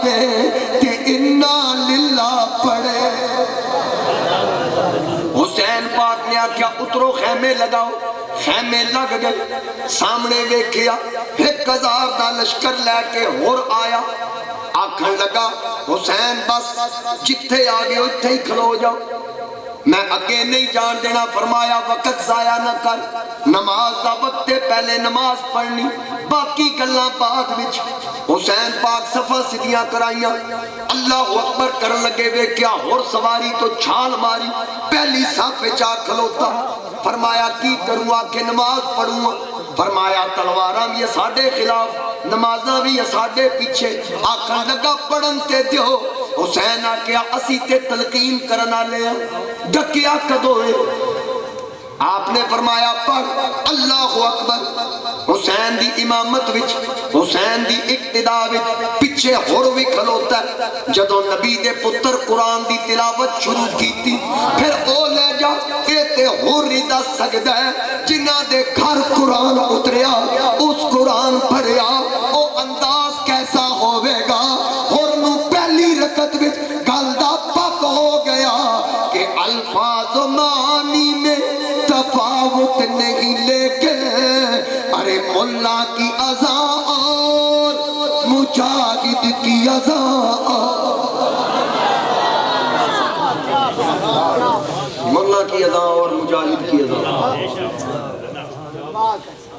دے تے انا للہ پڑھے حسین پاک نے آکھیا اترو خیمے لگاؤ خیمے لگ گئے سامنے ویکھیا 1000 دا لشکر لے کے ہور آیا آکھن لگا حسین بس جتھے آگے اتھے ہی کھلو جاؤ میں اگے نہیں جان دینا فرمایا وقت ضائع نہ کر نماز دا وقت پہلے نماز پڑھنی باقی گلاں بعد وچ حسین پاک صفا سیدیاں کرائیاں اللہ اکبر کرن لگے وے کیا اور سواری تو چھال ماری پہلی صف وچ آ کھلوتا فرمایا کی کروں آکے نماز پڑھوں فرمایا تلواراں بھی ساڈے خلاف نمازاں بھی ساڈے پیچھے آکھن لگا پڑھن تے دیو حسین آکھیا اسی تے تلقین کرنا لے ڈکیا کدوئے آپ نے فرمایا پڑھ اللہ اکبر حسین دی امامت وچ حسین دی اقتداء وچ پیچھے ہور وی کھلوتا ہے جدوں نبی دے پتر قرآن دی تلاوت شروع کیتی پھر او لے جا اے تے ہور ہی دس سکدا ہے جنہاں دے گھر قرآن اتریا اس قرآن پڑھیا او انداز کیسا ہوے گا ہور نو پہلی رکعت وچ گل دا پک ہو گیا کہ الفاظ و معانی میں تفاوت نہیں لیکن ارے ملا کی اذان اور مجاہد کی اذان ملا کی اذان اور مجاہد کی اذان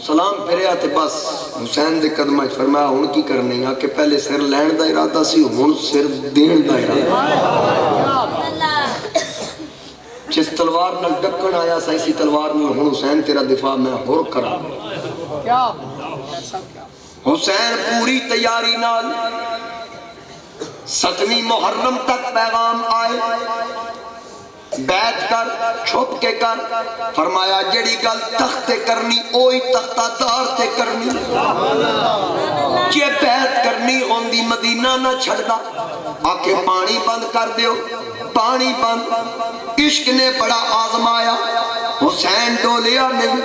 سلام پھریا تے بس حسین دے قدمہ فرمایا ہن کی کرنے آ کہ پہلے سر لین دا ارادہ سی ہن سر دین دا ارادہ جس تلوار نال ڈکن آیا سا اسی تلوار نال ہن حسین تیرا دفاع میں ہور کرا حسین پوری تیاری نال 7ویں محرم تک پیغام آئے بیٹھ کر چھپ کے کر فرمایا جڑی گل تخت کرنی اوہی تختہ دار تے کرنی جے بیعت کرنی ہوندی مدینہ نہ چھڑدا آکے پانی بند کر دیو پانی بند عشق نے بڑا آزمایا حسین ڈولیا نہیں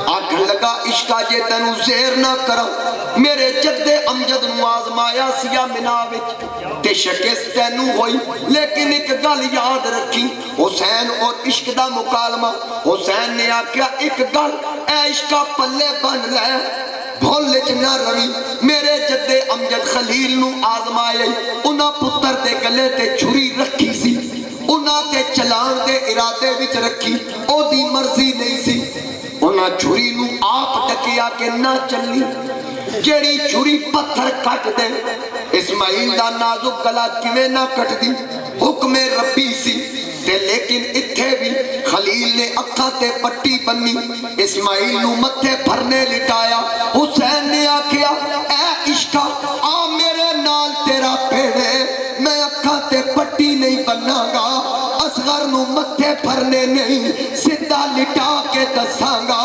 آکھن لگا عشقہ جے تینو زیر نہ کرا میرے جد امجد نو آزمایا سیا مناوچ تے شکست تینو ہوئی لیکن ایک گل یاد رکھی حسین اور عشق دا مکالمہ حسین نے آکھیا ایک گل اے عشقہ پلے بن لے بھولے نہ روی میرے جد امجد خلیل نو آزمائے انہاں پتر دے گلے تے چھری رکھی سی انہاں تے چلان دے ارادے وچ رکھی او دی مرضی نہیں سی انہاں چھری نو آپ ڈکیا کہ نہ چلی جیڑی چھری پتھر کٹ دے اسماعیل دا نازک گلا کیویں نہ کٹ دی حکم ربی سی تے لیکن اتھے بھی خلیل نے اکھا تے پٹی بنی اسماعیل نو متھے بھرنے لٹایا حسین نے آکھیا اے عشقہ آ میرے نال تیرا پھیڑے میں اکھا تے پٹی نہیں بننا گا اصغر نو متھے بھرنے نہیں سدھا لٹا کے دساں گا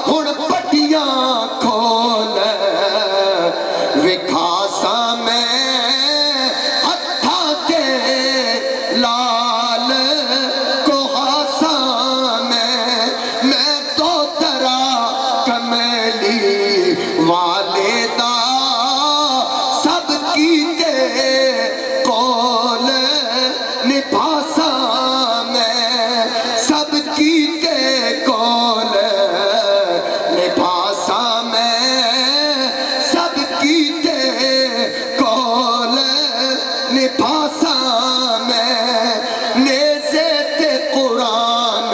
ہن پٹیاں کھول وکھاسا میں ہتھاں تے لال کو ہاسا میں تو ترا کمیلی والدہ سب کیتے کول نبھاسا میں سب کیتے کول نبھاسا میں سب کیتے کول نبھاسا میں نیزے تے قرآن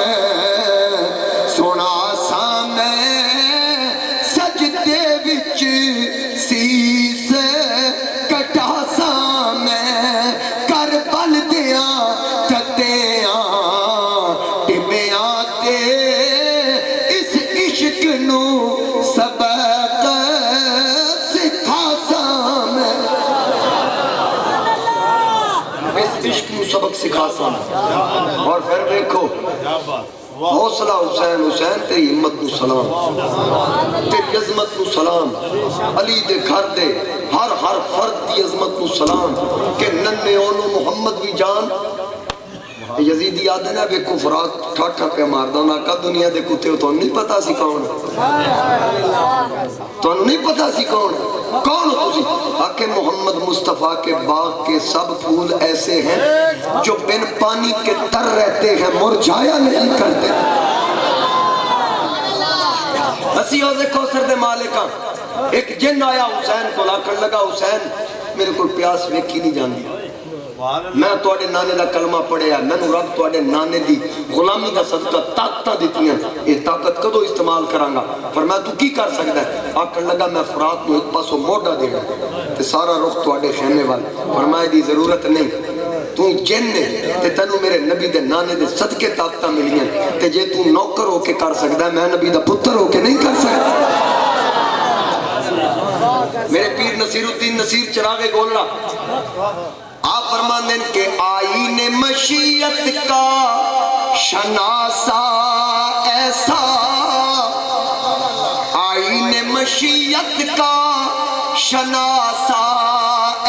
سنا سا میں سجدے وچ سیس کٹا سا میں کربل دیاں تتیاں ٹبیاں تے اس عشق نو سبق سکھا سا میں اس عشق نو سبق سکھا سا میں اور پھر دیکھو حوصلہ حسین حسین تیری ہمت نو سلام تیری عظمت نو سلام علی دے گھر دے ہر فرد دی عظمت نو سلام کہ ننے اولو محمد بھی جان یزیدی آدھے نا ویکو فرات ٹھاٹھا پہ مار دا کا دنیا دے کتے ہو تو نہیں پتا سی کون تو نہیں پتا سی کون ہو تسی آکے محمد مصطفیٰ کے باغ کے سب پھول ایسے ہیں جو بن پانی کے تر رہتے ہیں مرجھایا نہیں کرتے اسی اوزے کوثر دے مالکاں ایک جن آیا حسین کو لاکر لگا حسین میرے کو پیاس ویکھی نہیں جاندی میں توڑے نانے دا کلمہ پڑھیا میں نے رب توڑے نانے دی غلامی دا صدقہ طاقتہ دیتی ہیں یہ طاقت کدو استعمال کرانگا فرمایا تو کی کر سکتا ہے آکر لگا میں فرات نو ایک پاسو موڑا دے گا تے سارا رخ توڑے خیمے والے فرمایا دی ضرورت نہیں تو جن نے تے تنو میرے نبی دے نانے دے صدقے طاقتہ ملی ہیں تے جے تو نوکر ہو کے کر سکتا ہے میں نبی دا پتر ہو کے نہیں کر سکتا میرے پیر نصیر الدین نصیر چراغ گولڑا آپ فرماندن کہ آئین مشیت کا شناسا ایسا آئین مشیت کا شناسا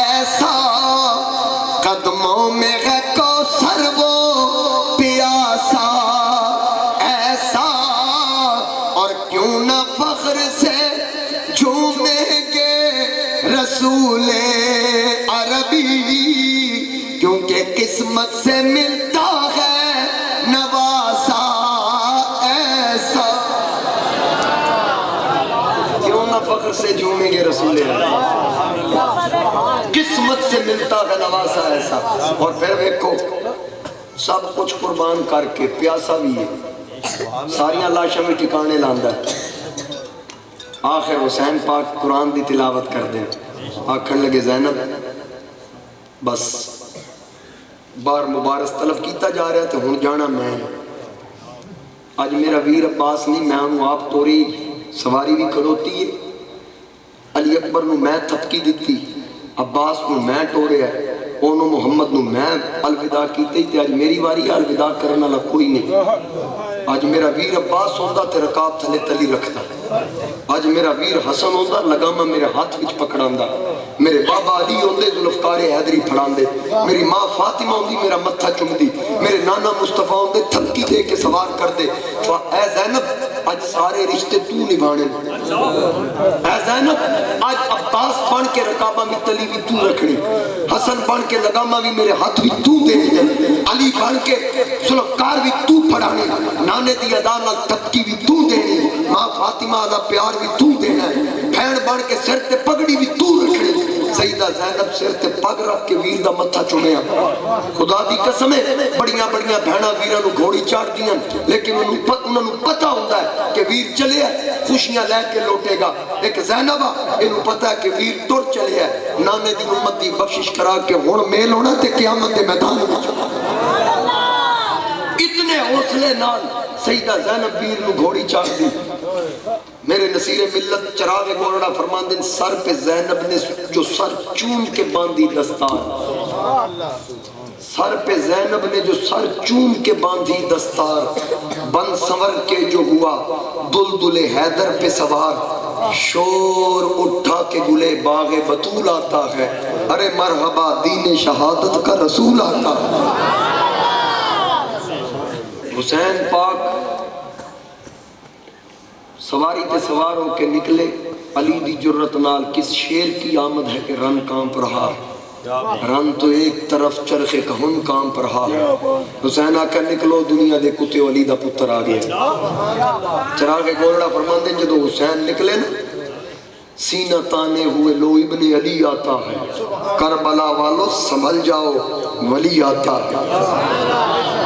ایسا قدموں میں ہے کوثر وہ پیاسا ایسا اور کیوں نہ فخر سے جھومیں گے رسول عربی کیونکہ قسمت سے ملتا ہے نواسا ایسا کیوں نہ فخر سے جھومیں گے رسول قسمت سے ملتا ہے نواسا ایسا اور پھر دیکھو سب کچھ قربان کر کے پیاسا بھی ہے ساریاں لاشاں میں ٹھکانے لاندہ آخر حسین پاک قرآن دی تلاوت کر دیں آکھن لگے زینب بس بار مبارس طلب کیتا جا رہا تھا ہون جانا میں آج میرا ویر عباس نہیں میں ہوں آپ توری سواری بھی کھڑوتی ہے علی اکبر نو میں تھپکی دیتی عباس نو میں ٹورے ہے اونو محمد نو میں الوداع کیتے تھے آج میری واری الوداع کرنا لگ کوئی نہیں آج میرا ویر عباس ہوندہ تے رکاب تھلے تلی رکھتا آج میرا ویر حسن ہوندہ لگاما میرے ہاتھ وچ پکڑاندہ میرے بابا علی ہوندے ذوالفقار حیدری پھڑاندے میری ماں فاطمہ ہوندی میرا متھا چمدی میرے نانا مصطفیٰ ہوندے تھمکی دے کے سوار کر دے اے زینب آج سارے رشتے تو نبھانے اے زینب آج عباس بن کے رکابہ میں تلی بھی تو رکھنی حسن بن کے لگاما بھی میرے ہاتھ بھی تو دے علی بن کے ذوالفقار بھی تو پھڑانے نانے دی ادانا تھپکی بھی تو دینی ماں فاطمہ دا پیار بھی تو دینا ہے بھین بن کے سر تے پگڑی بھی تو رکھنی سیدہ زینب سر تے پگ رکھ کے ویر دا متھا چومیا خدا دی قسمیں بڑیاں بڑیاں بہنا ویرہ نو گھوڑی چاڑ دیاں لیکن انہوں نے پتا ہوتا ہے کہ ویر چلے ہے خوشیاں لے کے لوٹے گا ایک زینبہ انہوں پتا ہے کہ ویر تر چلے ہے نانے دی امت دی بخشش کرا کے ہون میل ہونا تے قیامت دے میدان میں اتنے حوصلے نال سیدہ زینب ویر نو گھوڑی چاڑ دی میرے نصیر ملت چراغ گولڑا فرماندن سر پہ زینب نے جو سر چوم کے باندھی دستار سر پہ زینب نے جو سر چوم کے باندھی دستار بن سنور کے جو ہوا دلدل حیدر پہ سوار شور اٹھا کے گلے باغ بطول آتا ہے ارے مرحبا دین شہادت کا رسول آتا ہے حسین پاک سواری تے سوار ہو کے نکلے علی دی جرت نال کس شیر کی آمد ہے کہ رن کانپ رہا رن تو ایک طرف چرخ کہن کانپ رہا حسین آکر نکلو دنیا دے کتے علی دا پتر آگیا چراغ گولڑا فرماندے جدو حسین نکلے نا سینہ تانے ہوئے لو ابن علی آتا ہے کربلا والو سنبھل جاؤ ولی آتا ہے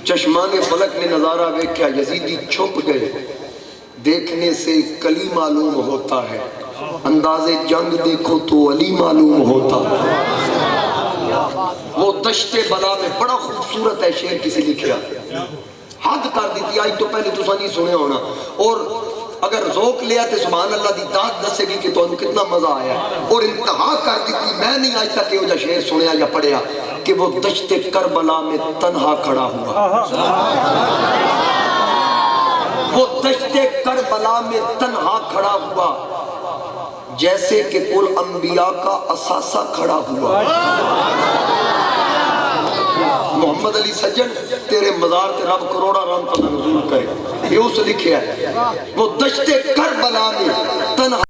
چشمان فلک نے نظارہ دیکھا یزیدی چھپ گئے دیکھنے سے کلی معلوم ہوتا ہے انداز جنگ دیکھو تو علی معلوم ہوتا ہے وہ دشت بلا میں بڑا خوبصورت ہے شعر کسی لکھیا حد کر دیتی آج تو پہلے تو نہیں سنے ہونا اور اگر ذوق لیا تو سبحان اللہ دی داد دسے گی کہ تو انہوں کتنا مزہ آیا اور انتہا کر دیتی میں نہیں آج تک یہ شعر سنیا یا پڑھیا کہ وہ دشت کربلا میں تنہا کھڑا ہوا وہ دشت کربلا میں تنہا کھڑا ہوا جیسے کہ کل انبیاء کا اساسہ کھڑا ہوا محمد علی سجن تیرے مزار تے رب کروڑا رحمت نزول کرے، یہ اس لکھیا ہے وہ دشت کربلا میں تنہا